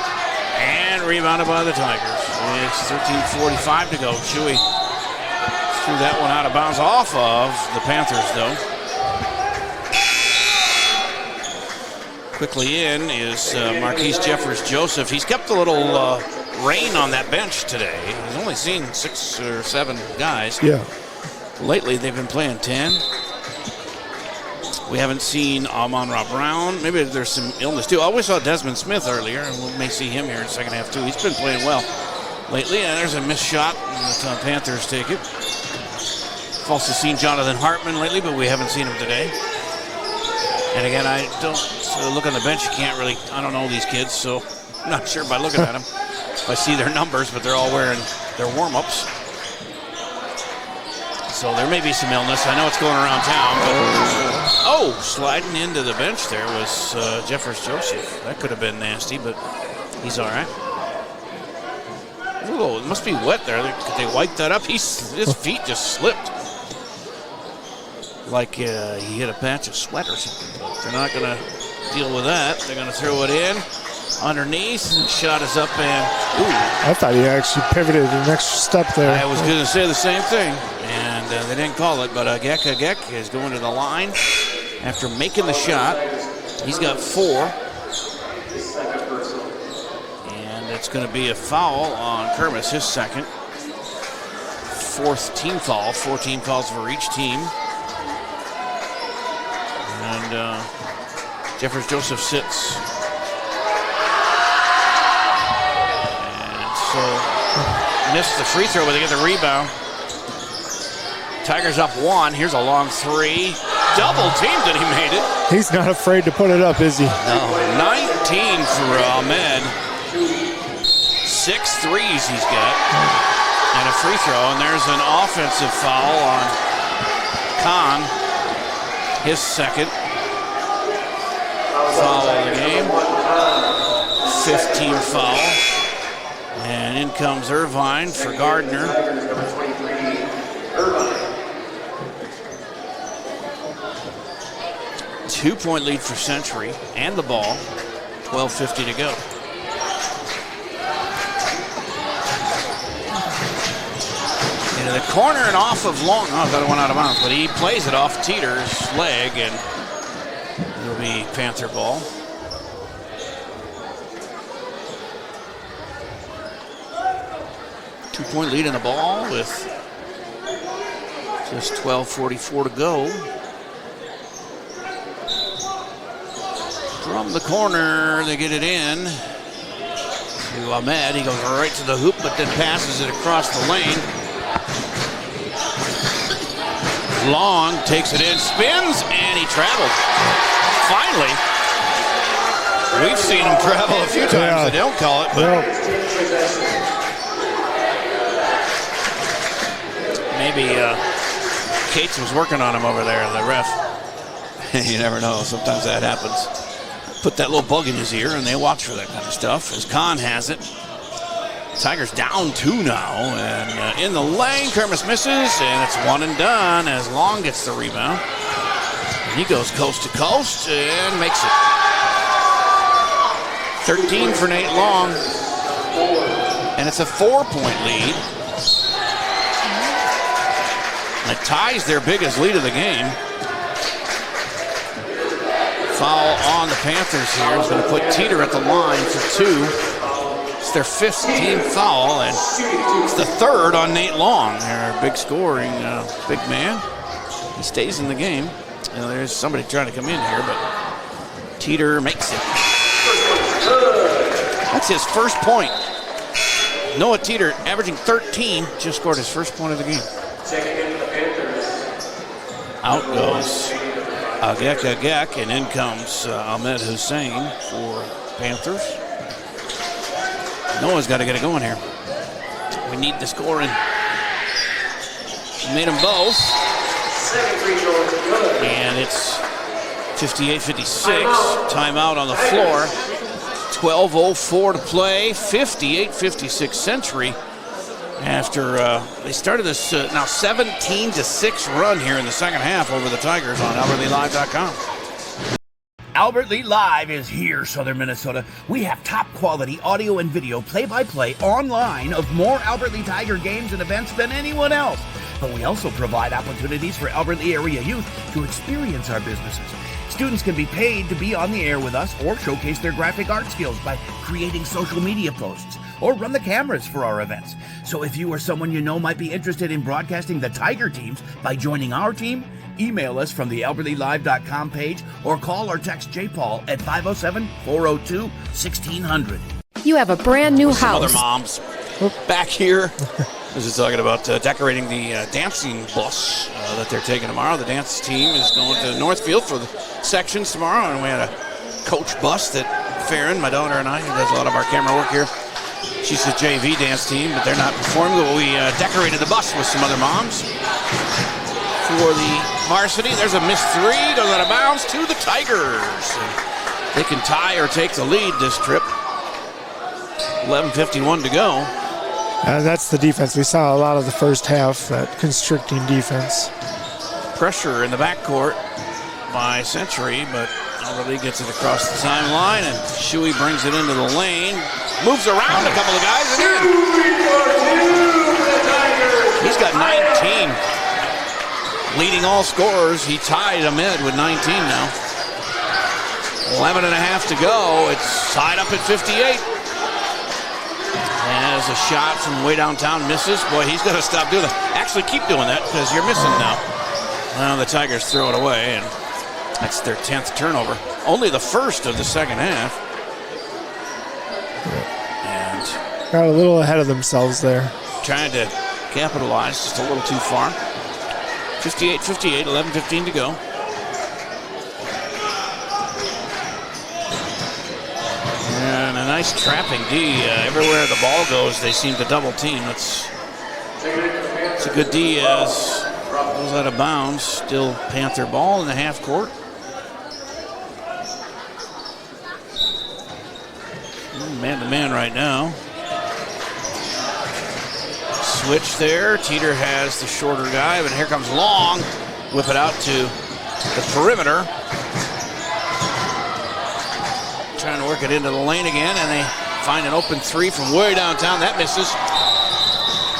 And rebounded by the Tigers. It's 13:45 to go. Shuey threw that one out of bounds off of the Panthers, though. Quickly in is Marquise Jeffers-Joseph. He's kept a little rain on that bench today. He's only seen 6 or 7 guys. Yeah. Lately, they've been playing 10. We haven't seen Amon-Ra Brown. Maybe there's some illness, too. I always saw Desmond Smith earlier, and we may see him here in the second half, too. He's been playing well lately, and there's a missed shot, and the Panthers take it. I've also seen Jonathan Hartman lately, but we haven't seen him today. And again, I don't look on the bench. You can't really, I don't know these kids, so I'm not sure by looking at them. I see their numbers, but they're all wearing their warm-ups. So there may be some illness. I know it's going around town, but sliding into the bench there was Jeffers-Joseph. That could have been nasty, but he's all right. Ooh, it must be wet there. Could they wipe that up? His feet just slipped. Like he hit a patch of sweat or something. But they're not going to deal with that. They're going to throw it in underneath. Shot is up and I thought he actually pivoted an extra step there. I was going to say the same thing, and they didn't call it, but Agek is going to the line after making the shot. He's got 4. And it's going to be a foul on Kermis, his second. 4th team foul, 4 team fouls for each team. And Jeffers Joseph sits. And so missed the free throw, but they get the rebound. Tigers up 1. Here's a long 3. Double teamed and he made it. He's not afraid to put it up, is he? No. 19 for Ahmed. 6 threes he's got. And a free throw. And there's an offensive foul on Khan. His second foul of the game. 5th team foul. And in comes Irvine for Gardner. 2-point lead for Century and the ball. 12:50 to go. Into the corner and off of Long. Oh, that went out of bounds, but he plays it off Teeter's leg, and it'll be Panther ball. Two-point lead in the ball with just 12:44 to go. From the corner, they get it in to Ahmed. He goes right to the hoop, but then passes it across the lane. Long takes it in, spins, and he travels. Finally, we've seen him travel a few times. They don't call it, but maybe Cates was working on him over there, the ref. You never know. Sometimes that happens. Put that little bug in his ear, and they watch for that kind of stuff. As Khan has it. Tigers down 2 now, and in the lane, Kermis misses, and it's 1 and done as Long gets the rebound. And he goes coast to coast and makes it. 13 for Nate Long, and it's a 4-point lead. And it ties their biggest lead of the game. Foul on the Panthers here is going to put Teeter at the line for 2. It's their 5th team foul, and it's the 3rd on Nate Long, their big scoring big man. He stays in the game. You know, there's somebody trying to come in here, but Teeter makes it. That's his first point. Noah Teeter, averaging 13, just scored his first point of the game. Out goes Agek, and in comes Ahmed Hussein for Panthers. Noah's got to get it going here. We need the scoring. Made them both. And it's 58-56. Timeout on the floor. 12:04 to play. 58-56 Century. After they started this now 17-6 run here in the second half over the Tigers on AlbertLeeLive.com. Albert Lee Live is here, Southern Minnesota. We have top quality audio and video play-by-play online of more Albert Lee Tiger games and events than anyone else. But we also provide opportunities for Albert Lee area youth to experience our businesses. Students can be paid to be on the air with us or showcase their graphic art skills by creating social media posts or run the cameras for our events. So if you or someone you know might be interested in broadcasting the Tiger teams by joining our team, email us from the AlbertLeeLive.com page or call or text J. Paul at 507-402-1600. You have a brand new house. Other moms back here. This is talking about decorating the dancing bus that they're taking tomorrow. The dance team is going to Northfield for the sections tomorrow, and we had a coach bus that Farron, my daughter, and I, who does a lot of our camera work here. She's the JV dance team, but they're not performing. But we decorated the bus with some other moms. For the varsity, there's a missed 3, goes out of bounds to the Tigers. And they can tie or take the lead this trip. 11:51 to go. That's the defense. We saw a lot of the first half, that constricting defense. Pressure in the backcourt by Century, but Alberly gets it across the timeline, and Shuey brings it into the lane. Moves around a couple of guys, and he's got 19. Leading all scorers. He tied Ahmed with 19 now. 11 and a half to go. It's tied up at 58. As a shot from way downtown misses. Boy, he's got to stop doing that. Actually, keep doing that because you're missing now. Well, the Tigers throw it away, and that's their 10th turnover. Only the first of the second half. And got a little ahead of themselves there. Trying to capitalize just a little too far. 58-58, 11:15 to go. And a nice trapping D. Everywhere the ball goes, they seem to double team. It's a good D as goes out of bounds. Still Panther ball in the half court. Man to man right now. Switch there. Teeter has the shorter guy, but here comes Long. Whip it out to the perimeter. Trying to work it into the lane again, and they find an open three from way downtown. That misses.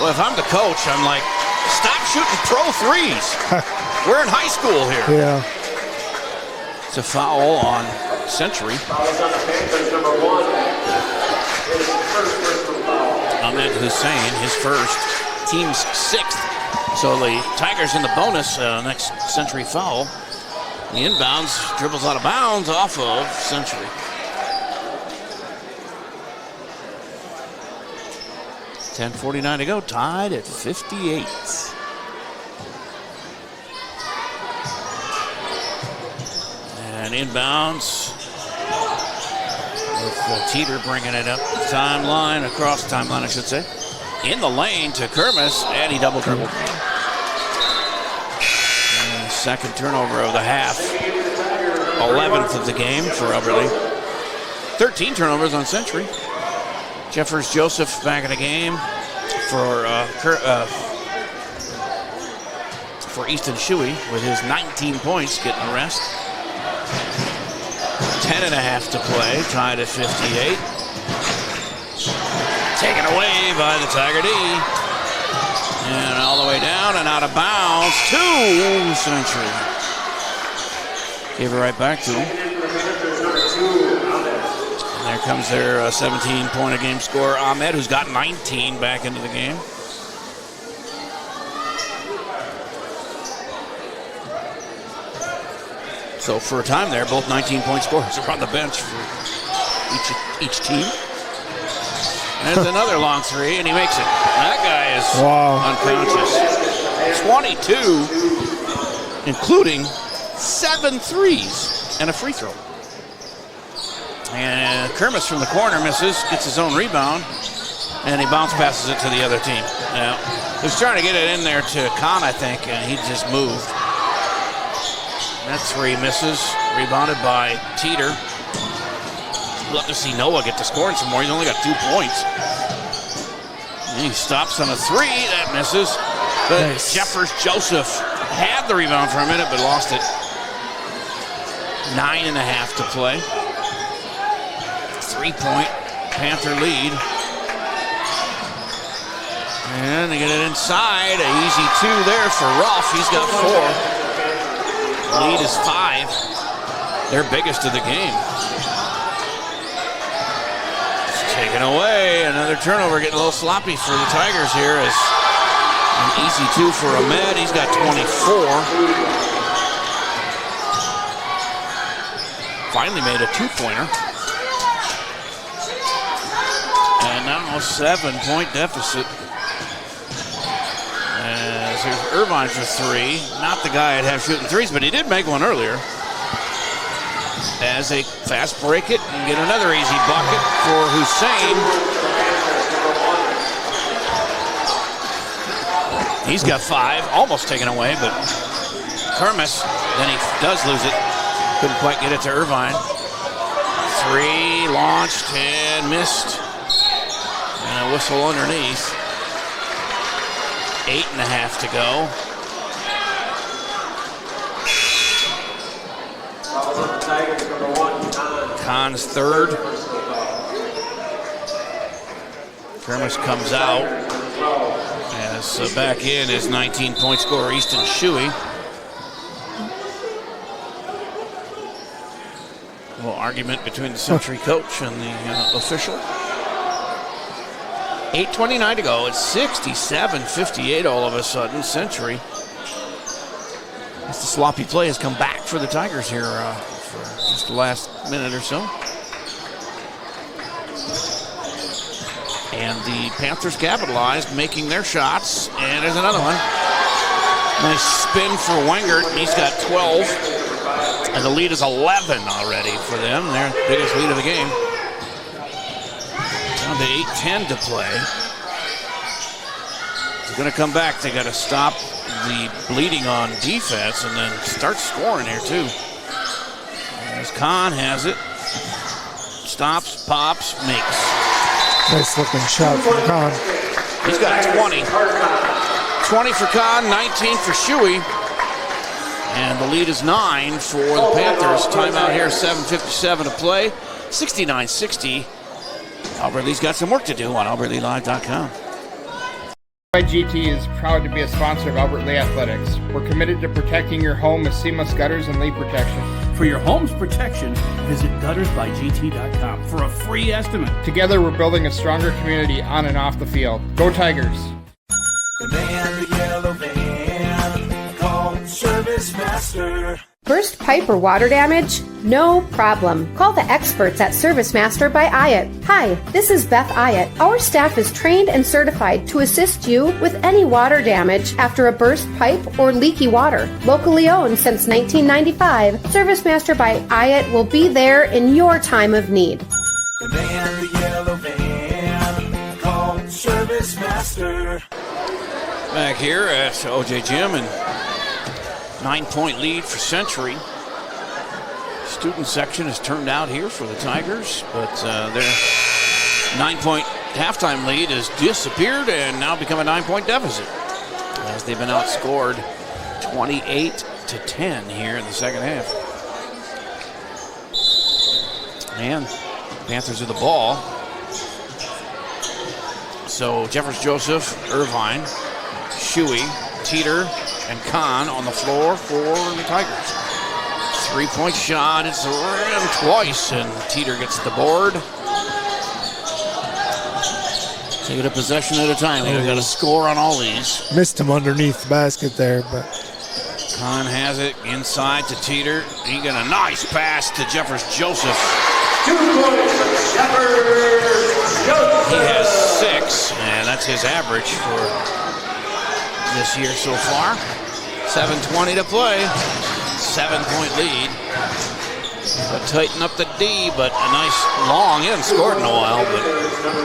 Well, if I'm the coach, I'm like, stop shooting pro threes. We're in high school here. Yeah. It's a foul on Century. Ahmed Hussein, his first, team's 6th. So the Tigers in the bonus, next Century foul. The inbounds, dribbles out of bounds off of Century. 10:49 to go, tied at 58. And inbounds. With Teeter bringing it up the timeline, across the timeline, I should say. In the lane to Kermis, and he double dribbled. Second turnover of the half. 11th of the game for Alberly. 13 turnovers on Century. Jeffers Joseph back in the game for Easton Shuey with his 19 points getting the rest. 10 and a half to play, tied at 58. Taken away by the Tiger D. And all the way down and out of bounds to Century. Gave it right back to him. And there comes their 17-point-a-game scorer, Ahmed, who's got 19 back into the game. So for a time there, both 19-point scorers are on the bench for each team. And there's another long three, and he makes it. That guy is unconscious. 22, including 7 threes and a free throw. And Kermis from the corner misses, gets his own rebound, and he bounce passes it to the other team. Now, he was trying to get it in there to Khan, I think, and he just moved. That three misses, rebounded by Teeter. Love to see Noah get to scoring some more. He's only got 2 points. And he stops on a three, that misses. But nice. Jeffers Joseph had the rebound for a minute, but lost it. 9 and a half to play. 3-point Panther lead. And they get it inside. An easy 2 there for Ruff. He's got 4. Lead is 5. Their biggest of the game. It's taken away. Another turnover, getting a little sloppy for the Tigers here. As an easy 2 for Ahmed. He's got 24. Finally made a 2-pointer. And now a 7-point deficit. Here's Irvine for 3. Not the guy I'd have shooting threes, but he did make one earlier. As they fast break it and get another easy bucket for Hussein. He's got 5, almost taken away, but Kermis, then he does lose it. Couldn't quite get it to Irvine. 3, launched and missed. And a whistle underneath. 8 and a half to go. Kahn's third. Kermis comes out. As back in is 19-point scorer Easton Shuey. A little argument between the Century coach and the official. 8:29 to go. It's 67-58 all of a sudden. Century. As the sloppy play has come back for the Tigers here for just the last minute or so. And the Panthers capitalized, making their shots. And there's another one. Nice spin for Wengert. He's got 12. And the lead is 11 already for them. Their biggest lead of the game. Down to 8:10 to play. They're going to come back. They got to stop the bleeding on defense and then start scoring here too. As Kahn has it. Stops, pops, makes. Nice looking shot from Kahn. He's got 20. 20 for Kahn, 19 for Shuey. And the lead is 9 for the Panthers. Timeout here, 7:57 to play. 69-60. Albert Lee's got some work to do on AlbertLeeLive.com. GT is proud to be a sponsor of Albert Lee Athletics. We're committed to protecting your home with seamless gutters and leak protection. For your home's protection, visit guttersbygt.com for a free estimate. Together, we're building a stronger community on and off the field. Go Tigers! Demand the yellow van. Call Service Master. Burst pipe or water damage? No problem. Call the experts at Service Master by Ayat. Hi, this is Beth Ayat. Our staff is trained and certified to assist you with any water damage after a burst pipe or leaky water. Locally owned since 1995, Service Master by Ayat will be there in your time of need. Demand the yellow van. Call Service Master. Back here at OJ Gym, and 9-point lead for Century. Student section has turned out here for the Tigers, but their 9-point halftime lead has disappeared and now become a 9-point deficit as they've been outscored 28-10 here in the second half. And Panthers with the ball. So Jeffers Joseph, Irvine, Shuey, Teeter, and Kahn on the floor for the Tigers. 3-point shot, it's rim twice, and Teeter gets the board. Take it a possession at a time. We've got to score on all these. Missed him underneath the basket there, but Kahn has it inside to Teeter. He got a nice pass to Jeffers Joseph. 2 points for Jeffers Joseph. He has 6, and that's his average for this year so far. 7:20 to play. 7-point lead. But tighten up the D, but a nice long. He hasn't scored in a while, but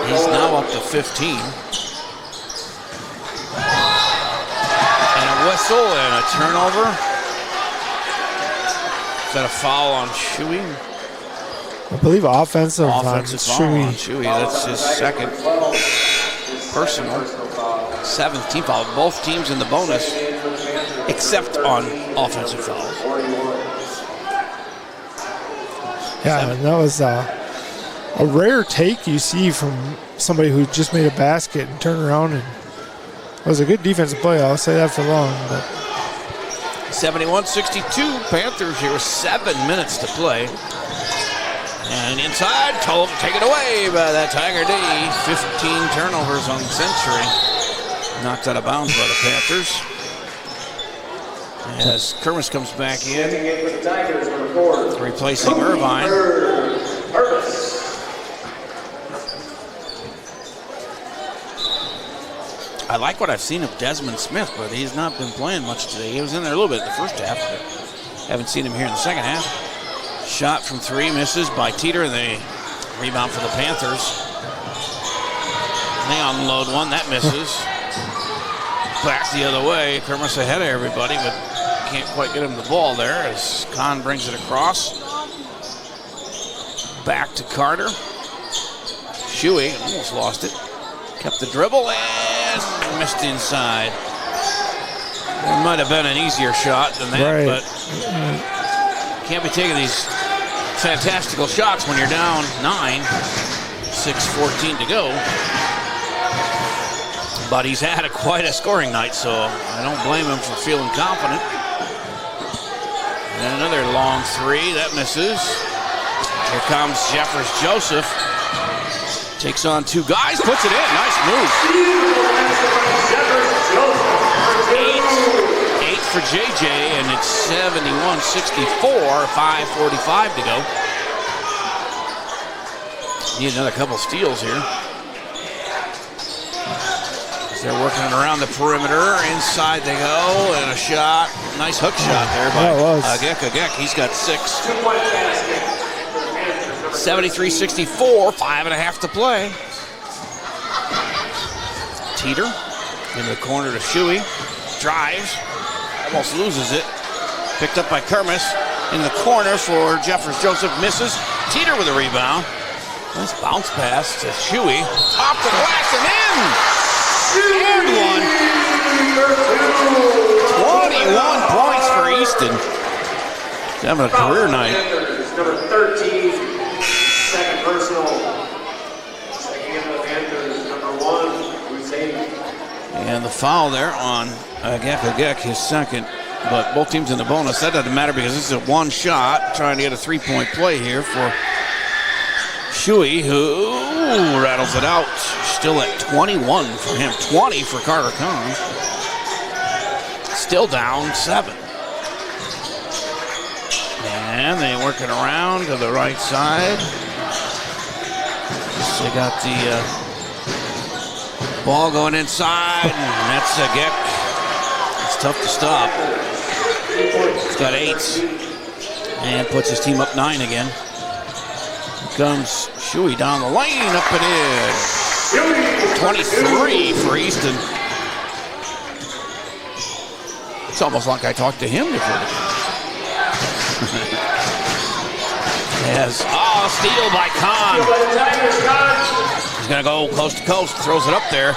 he's now up to 15. And a whistle and a turnover. Is that a foul on Shuey? I believe offensive foul on Shuey. That's his second personal. 7th team foul. Both teams in the bonus, except on offensive fouls. Yeah, that was a rare take you see from somebody who just made a basket and turned around, and it was a good defensive play. I'll say that for long. But 71-62, Panthers here with 7 minutes to play. And inside, told taken away by that Tiger D. 15 turnovers on the Century. Knocked out of bounds by the Panthers. As Kermis comes back in, replacing Irvine. I like what I've seen of Desmond Smith, but he's not been playing much today. He was in there a little bit in the first half, but haven't seen him here in the second half. Shot from 3 misses by Teeter, and they rebound for the Panthers. They unload one, that misses. Back the other way, Kermis ahead of everybody, but can't quite get him the ball there as Kahn brings it across. Back to Carter. Shuey almost lost it. Kept the dribble and missed inside. It might have been an easier shot than that, but Can't be taking these fantastical shots when you're down 9. 6:14 to go. But he's had quite a scoring night, so I don't blame him for feeling confident. And another long three. That misses. Here comes Jeffers Joseph. Takes on 2 guys. Puts it in. Nice move. 8 for JJ, and it's 71-64. 5:45 to go. Need another couple steals here. They're working it around the perimeter. Inside they go, and a shot. Nice hook shot there by Agek. He's got 6. 73-64, 5.5 to play. Teeter in the corner to Shuey. Drives. Almost loses it. Picked up by Kermis. In the corner for Jeffers Joseph. Misses. Teeter with a rebound. Nice bounce pass to Shuey. Off the glass and in! And one. 21 points for Easton. He's having a career night. Number 13, second personal. Second in the Panthers, number 1, Hussein. And the foul there on Agek, his second. But both teams in the bonus. That doesn't matter because this is a one shot. Trying to get a 3-point play here for Shuey, who rattles it out. Still at 21 for him. 20 for Carter Kahn. Still down 7. And they work it around to the right side. They got the ball going inside, and that's Agek. It's tough to stop. He's got 8 and puts his team up 9 again. Comes Shuey down the lane, up and in. 23 for Easton. It's almost like I talked to him before. Yes. Oh, steal by Kahn. He's going to go coast to coast, throws it up there.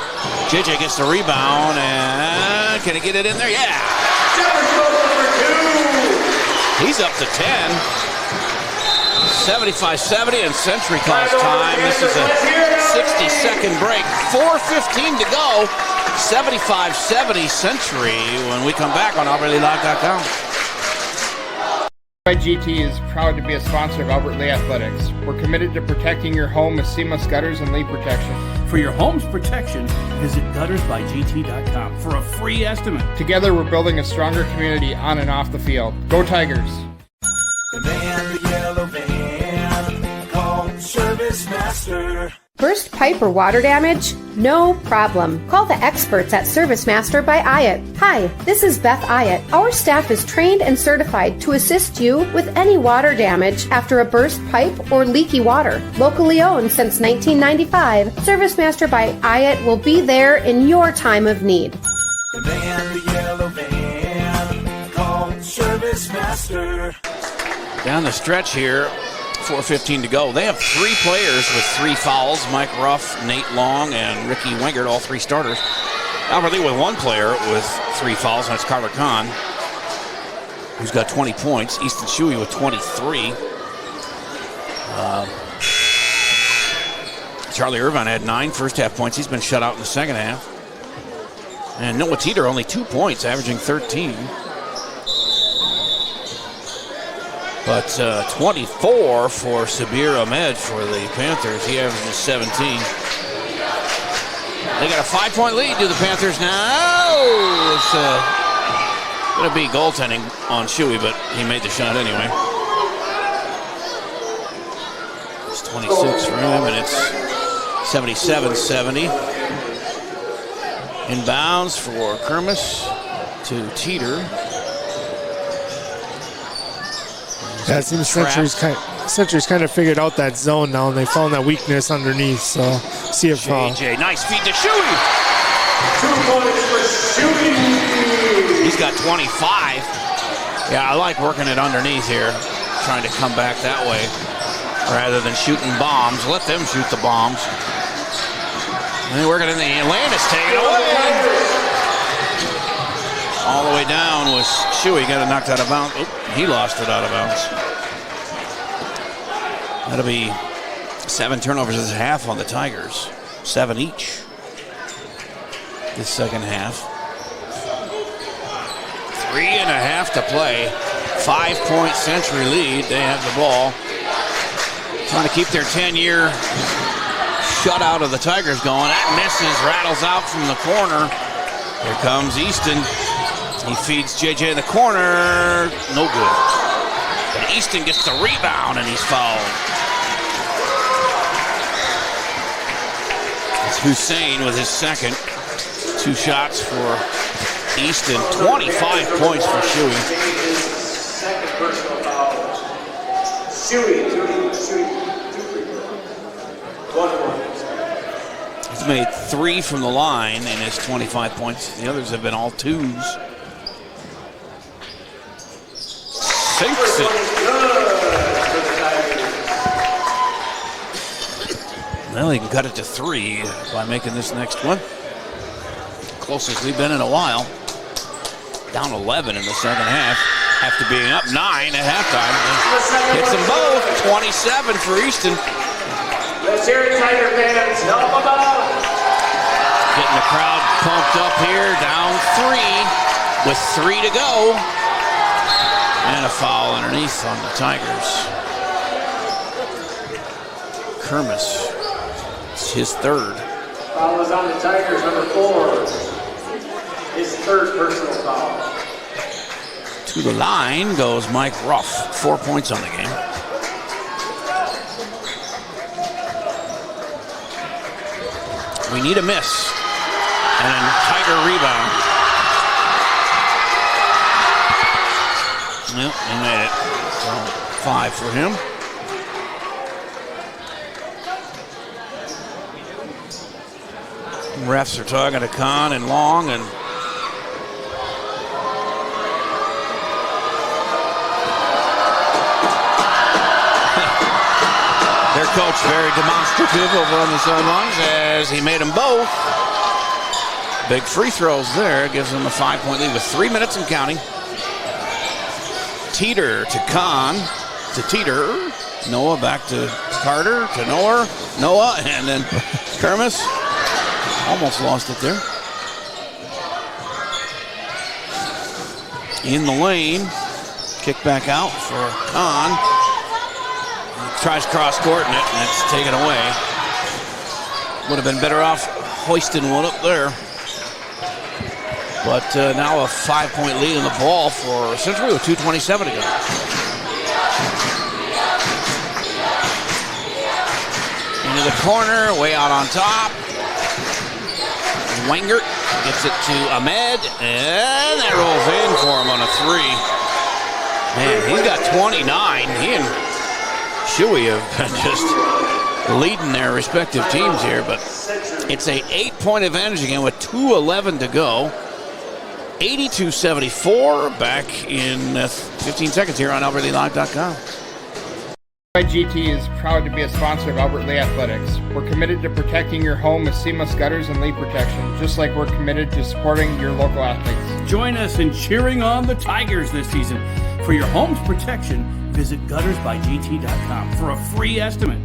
JJ gets the rebound, and can he get it in there? Yeah. He's up to 10. 75-70, and Century calls time. This is a 60-second break. 4:15 to go. 75-70 Century when we come back on AuberLeaLive.com. GT is proud to be a sponsor of Albert Lea Athletics. We're committed to protecting your home with seamless gutters and leak protection. For your home's protection, visit guttersbygt.com for a free estimate. Together, we're building a stronger community on and off the field. Go Tigers! The man, the yellow van, call Service Master. Burst pipe or water damage? No problem. Call the experts at Service Master by Ayat. Hi, this is Beth Ayat. Our staff is trained and certified to assist you with any water damage after a burst pipe or leaky water. Locally owned since 1995, Service Master by Ayat will be there in your time of need. The man, the yellow van, call Service Master. Down the stretch here. 4:15 to go. They have 3 players with 3 fouls. Mike Ruff, Nate Long, and Ricky Wingert, all 3 starters. Albert Lea with 1 player with 3 fouls, and it's Carter Kahn, who's got 20 points. Easton Shuey with 23. Charlie Irvine had 9 first-half points. He's been shut out in the second half. And Noah Teeter only 2 points, averaging 13. But 24 for Sabir Ahmed for the Panthers. He averages 17. They got a 5-point lead to the Panthers now. It's going to be goaltending on Shuey, but he made the shot anyway. It's 26 for him, and it's 77-70. Inbounds for Kermis to Teeter. Yeah, it seems Century's kind of figured out that zone now, and they found that weakness underneath. So see if JJ, nice feed to Shuey. 2 points for Shuey. He's got 25. Yeah, I like working it underneath here, trying to come back that way rather than shooting bombs. Let them shoot the bombs. And they work it in the lane. It's taken away. All the way down was Shuey. Got it knocked out of bounds. Oop, he lost it out of bounds. That'll be 7 turnovers at half on the Tigers. 7 each. This second half. 3.5 to play. 5-point Century lead. They have the ball. Trying to keep their 10-year shutout of the Tigers going. That misses, rattles out from the corner. Here comes Easton. He feeds JJ in the corner. No good. But Easton gets the rebound and he's fouled. It's Hussein with his second. 2 shots for Easton. 25 points for Shuey. Second personal foul. Shuey, 2 He's made 3 from the line in his 25 points. The others have been all 2s. Sinks it. Well, he can cut it to 3 by making this next one. Closest we've been in a while. Down 11 in the second half. After being up 9 at halftime. Hits them both. 27 for Easton. Let's hear it, Tiger fans. Help them out. Getting the crowd pumped up here. Down 3 with 3 to go. And a foul underneath on the Tigers. Kermis. It's his 3rd. Foul is on the Tigers, number 4. His 3rd personal foul. To the line goes Mike Ruff. 4 points on the game. We need a miss. And a Tiger rebound. Yep, he made it. So 5 for him. Refs are talking to Kahn and Long, and their coach very demonstrative over on the sidelines as he made them both. Big free throws there, gives them a 5-point lead with 3 minutes and counting. Teeter to Kahn to Teeter. Noah back to Carter to Noah, and then Kermis. Almost lost it there. In the lane. Kick back out for Kahn. He tries cross court and it's taken away. Would have been better off hoisting one up there. But now a 5-point lead in the ball for Century with 2:27 to go. Into the corner, way out on top. Wengert gets it to Ahmed, and that rolls in for him on a 3. Man, he's got 29. He and Shuey have been just leading their respective teams here, but it's a 8-point advantage again with 2:11 to go. 82-74, back in 15 seconds here on AlbertLeeLive.com. GT is proud to be a sponsor of Albert Lea Athletics. We're committed to protecting your home with seamless gutters and leak protection, just like we're committed to supporting your local athletes. Join us in cheering on the Tigers this season. For your home's protection, visit guttersbygt.com for a free estimate.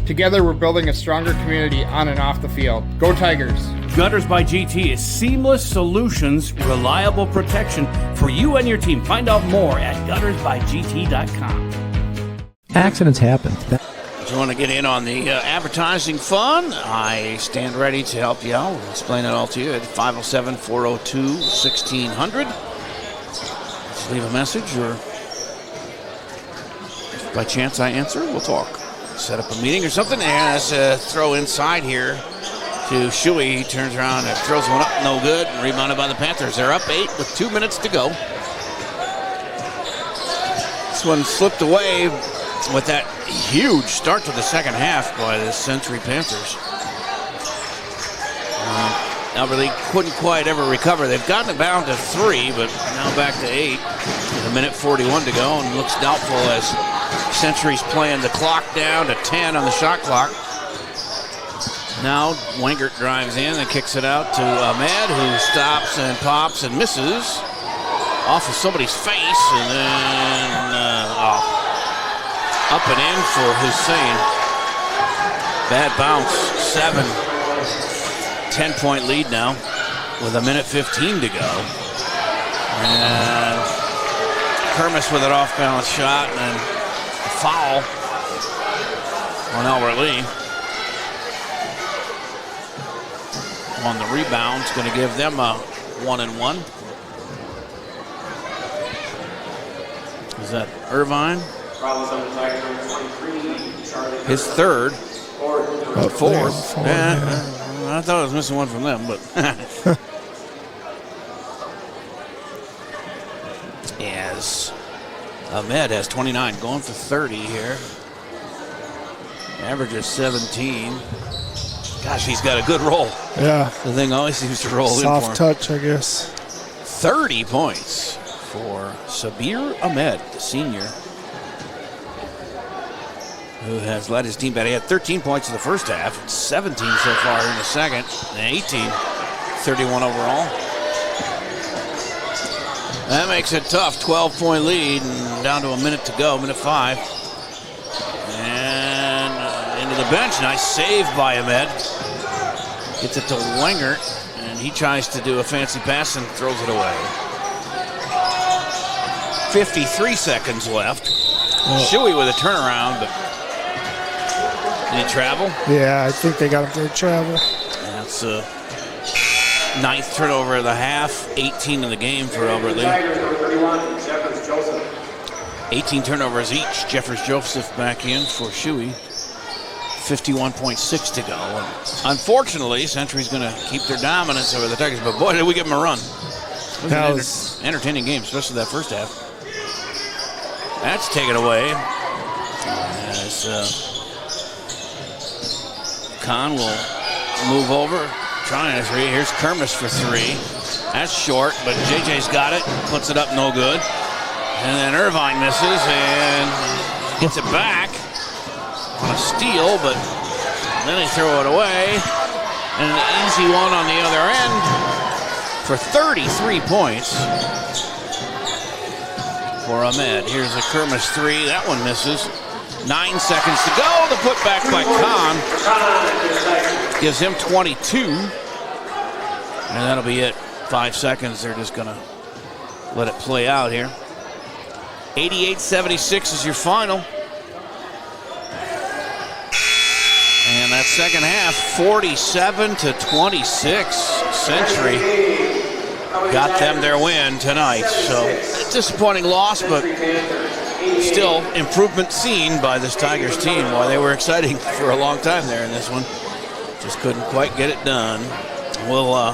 Together, we're building a stronger community on and off the field. Go Tigers! Gutters by GT is seamless solutions, reliable protection for you and your team. Find out more at guttersbygt.com. Accidents happen. If you want to get in on the advertising fun, I stand ready to help you out. We'll explain it all to you at 507-402-1600. Just leave a message, or if by chance I answer, we'll talk. Set up a meeting or something. And let's throw inside here to Shuey. He turns around and throws one up, no good. Rebounded by the Panthers. They're up 8 with 2 minutes to go. This one slipped away with that huge start to the second half by the Century Panthers. Albert Lea couldn't quite ever recover. They've gotten it down to 3, but now back to 8. With a minute 41 to go, and looks doubtful as Century's playing the clock down to 10 on the shot clock. Now Wengert drives in and kicks it out to Ahmed, who stops and pops and misses off of somebody's face, and then up and in for Hussein. Bad bounce. 10-point lead now with 1:15 to go. And Kermis with an off-balance shot and a foul on Albert Lee. On the rebound, it's going to give them a 1-1. Is that Irvine? His third. Fourth. I thought I was missing one from them, but as Ahmed has 29, going for 30 here. Averages 17. Gosh, he's got a good roll. Yeah. The thing always seems to roll in for him. Soft touch, I guess. 30 points for Sabir Ahmed, the senior, who has led his team back. He had 13 points in the first half, 17 so far in the second, and 18, 31 overall. That makes it tough. 12-point lead, and down to a minute to go, minute 5. And into the bench. Nice save by Ahmed. Gets it to Wengert, and he tries to do a fancy pass and throws it away. 53 seconds left. Shuey with a turnaround, but did he travel? Yeah, I think they got him for a travel. That's a 9th turnover of the half, 18 in the game for Albert Lee. 18 turnovers each. Jeffers Joseph back in for Shuey. 51.6 to go. And unfortunately, Century's going to keep their dominance over the Tigers, but boy, did we give them a run. It was an entertaining game, especially that first half. That's taken away. As Khan will move over, trying a three. Here's Kermis for 3. That's short, but JJ's got it, puts it up, no good. And then Irvine misses and gets it back on a steal, but then they throw it away. And an easy one on the other end for 33 points for Ahmed. Here's a Kermis 3. That one misses. 9 seconds to go. The putback by Khan gives him 22. And that'll be it. 5 seconds. They're just going to let it play out here. 88-76 is your final. And that second half, 47-26. Century got them their win tonight. So, disappointing loss, but still improvement seen by this Tigers team. While they were exciting for a long time there in this one, just couldn't quite get it done. We'll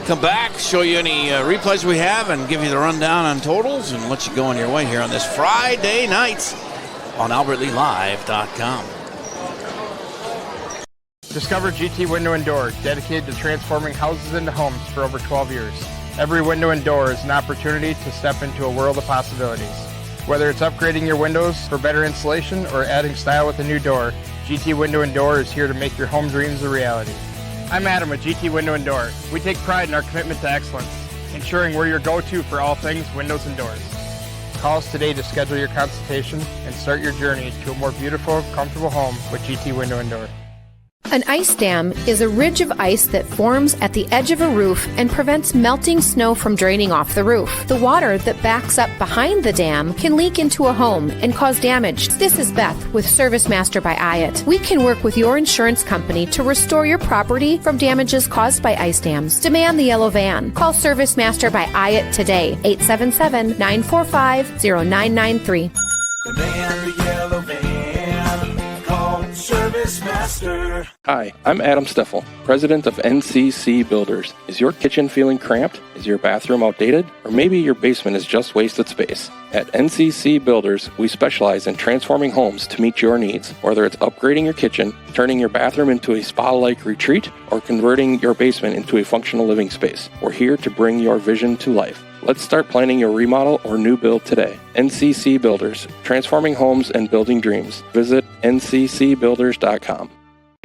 come back, show you any replays we have, and give you the rundown on totals and let you go on your way here on this Friday night on AlbertLeeLive.com. Discover GT Window and Door, dedicated to transforming houses into homes for over 12 years. Every window and door is an opportunity to step into a world of possibilities. Whether it's upgrading your windows for better insulation or adding style with a new door, GT Window and Door is here to make your home dreams a reality. I'm Adam with GT Window and Door. We take pride in our commitment to excellence, ensuring we're your go-to for all things windows and doors. Call us today to schedule your consultation and start your journey to a more beautiful, comfortable home with GT Window and Door. An ice dam is a ridge of ice that forms at the edge of a roof and prevents melting snow from draining off the roof. The water that backs up behind the dam can leak into a home and cause damage. This is Beth with Service Master by IAT. We can work with your insurance company to restore your property from damages caused by ice dams. Demand the yellow van. Call Service Master by IAT today, 877-945-0993. Demand the yellow van. Call Service Master. Hi, I'm Adam Steffel, president of NCC Builders. Is your kitchen feeling cramped? Is your bathroom outdated? Or maybe your basement is just wasted space? At NCC Builders, we specialize in transforming homes to meet your needs. Whether it's upgrading your kitchen, turning your bathroom into a spa-like retreat, or converting your basement into a functional living space, we're here to bring your vision to life. Let's start planning your remodel or new build today. NCC Builders, transforming homes and building dreams. Visit nccbuilders.com.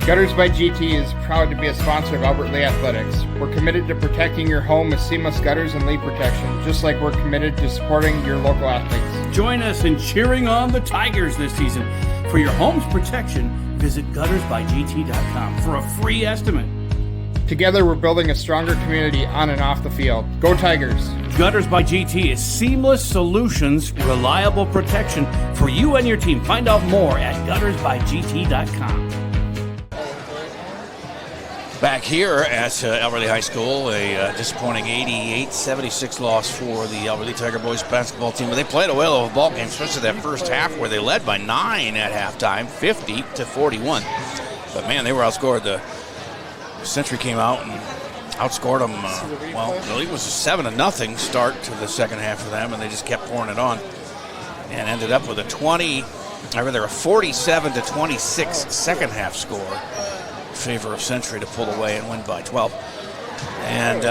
Gutters by GT is proud to be a sponsor of Albert Lea Athletics. We're committed to protecting your home with seamless gutters and leak protection, just like we're committed to supporting your local athletes. Join us in cheering on the Tigers this season. For your home's protection, visit guttersbygt.com for a free estimate. Together, we're building a stronger community on and off the field. Go Tigers! Gutters by GT is seamless solutions, reliable protection for you and your team. Find out more at guttersbygt.com. Back here at Albert Lea High School, a disappointing 88-76 loss for the Albert Lea Tiger boys basketball team. But they played a whale of a ball game, especially that first half where they led by 9 at halftime, 50-41. But man, they were outscored. The Century came out and outscored them. It was a 7-0 start to the second half for them, and they just kept pouring it on and ended up with a 47-26 second half score in favor of Century to pull away and win by 12. And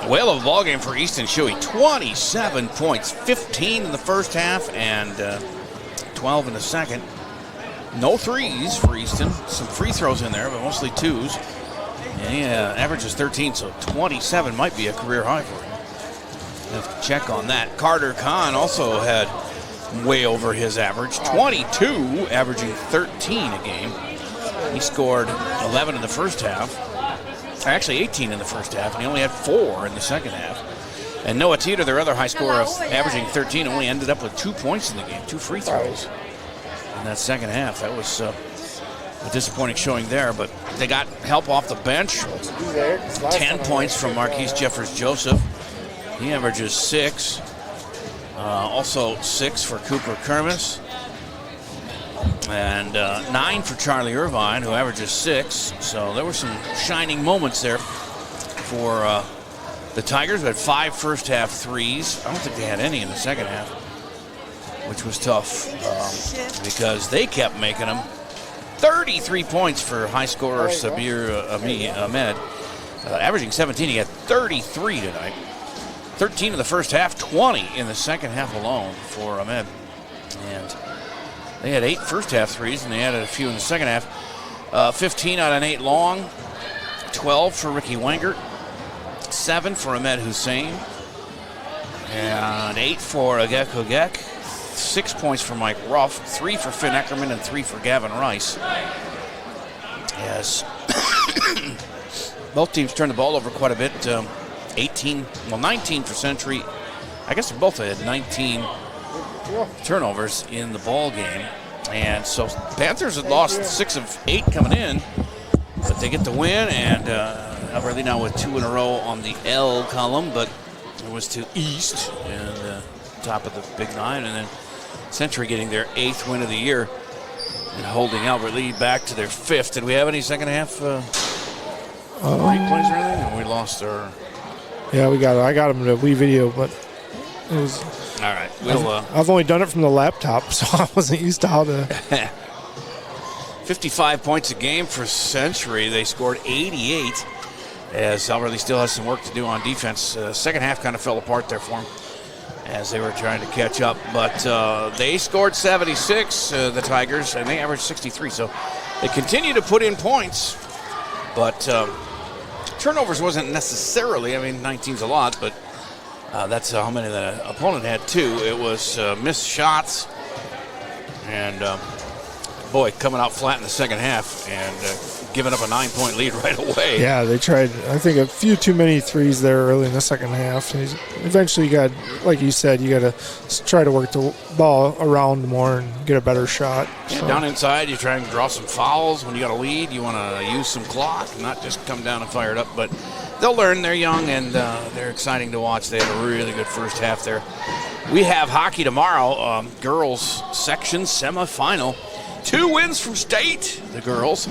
whale of a ball game for Easton Shuey. 27 points, 15 in the first half and 12 in the second. No threes for Easton. Some free throws in there, but mostly twos. And he averages 13, so 27 might be a career high for him. Have to check on that. Carter Kahn also had way over his average. 22, averaging 13 a game. He scored 11 in the first half. Actually 18 in the first half, and he only had 4 in the second half. And Noah Teeter, their other high scorer, of averaging 13, only ended up with 2 points in the game, 2 free throws in that second half. That was a disappointing showing there, but they got help off the bench. 10 points from Marquise Jeffers-Joseph. He averages 6. Also 6 for Cooper Kermis. And 9 for Charlie Irvine, who averages 6. So there were some shining moments there for the Tigers, who had 5 first half threes. I don't think they had any in the second half, which was tough because they kept making them. 33 points for high scorer Sabir Ahmed. Averaging 17, he had 33 tonight. 13 in the first half, 20 in the second half alone for Ahmed. And they had 8 first half threes, and they added a few in the second half. 15 out of Nate Long, 12 for Ricky Wengert, 7 for Ahmed Hussein, and 8 for Agek Ogek. 6 points for Mike Ruff, 3 for Finn Eckerman, and 3 for Gavin Rice. Yes. Both teams turned the ball over quite a bit. 19 for Century. I guess they both had 19 turnovers in the ball game. And so Panthers had lost 6 of 8 coming in, but they get the win, and Albert Lea now with 2 in a row on the L column, but it was to East and top of the Big Nine, and then Century getting their 8th win of the year and holding Albert Lea back to their 5th. Did we have any second half replays or anything? And we lost our... Yeah, we got it. I got them in a wee video, but it was... All right. I've only done it from the laptop, so I wasn't used to how to... 55 points a game for Century. They scored 88, as Albert Lea still has some work to do on defense. Second half kind of fell apart there for them as they were trying to catch up. But they scored 76, the Tigers, and they averaged 63. So they continue to put in points, but turnovers wasn't necessarily, 19's a lot, but that's how many the opponent had, too. It was missed shots, and coming out flat in the second half and giving up a 9-point lead right away. Yeah, they tried, I think, a few too many threes there early in the second half. And eventually, you got, like you said, you got to try to work the ball around more and get a better shot. Yeah, so. Down inside, you try and draw some fouls. When you got a lead, you want to use some clock, not just come down and fire it up. But they'll learn. They're young, and they're exciting to watch. They had a really good first half there. We have hockey tomorrow, girls section semifinal. 2 wins from state, the girls,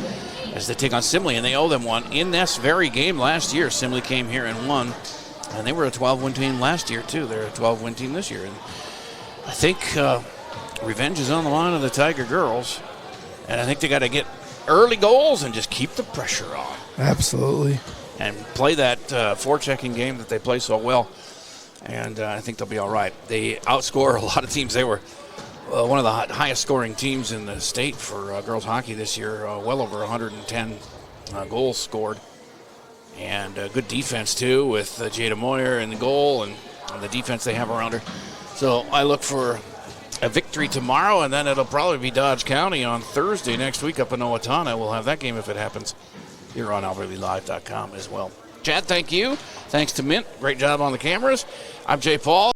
as they take on Simley, and they owe them one. In this very game last year, Simley came here and won, and they were a 12-win team last year, too. They're a 12-win team this year. And I think revenge is on the line of the Tiger girls, and I think they got to get early goals and just keep the pressure on. Absolutely. And play that forechecking game that they play so well, and I think they'll be all right. They outscore a lot of teams. They were one of the highest scoring teams in the state for girls hockey this year, well over 110 goals scored. And good defense, too, with Jada Moyer in the goal and the defense they have around her. So I look for a victory tomorrow, and then it'll probably be Dodge County on Thursday next week up in Owatonna. We'll have that game if it happens here on AlbertLeeLive.com as well. Chad, thank you. Thanks to Mint. Great job on the cameras. I'm Jay Paul.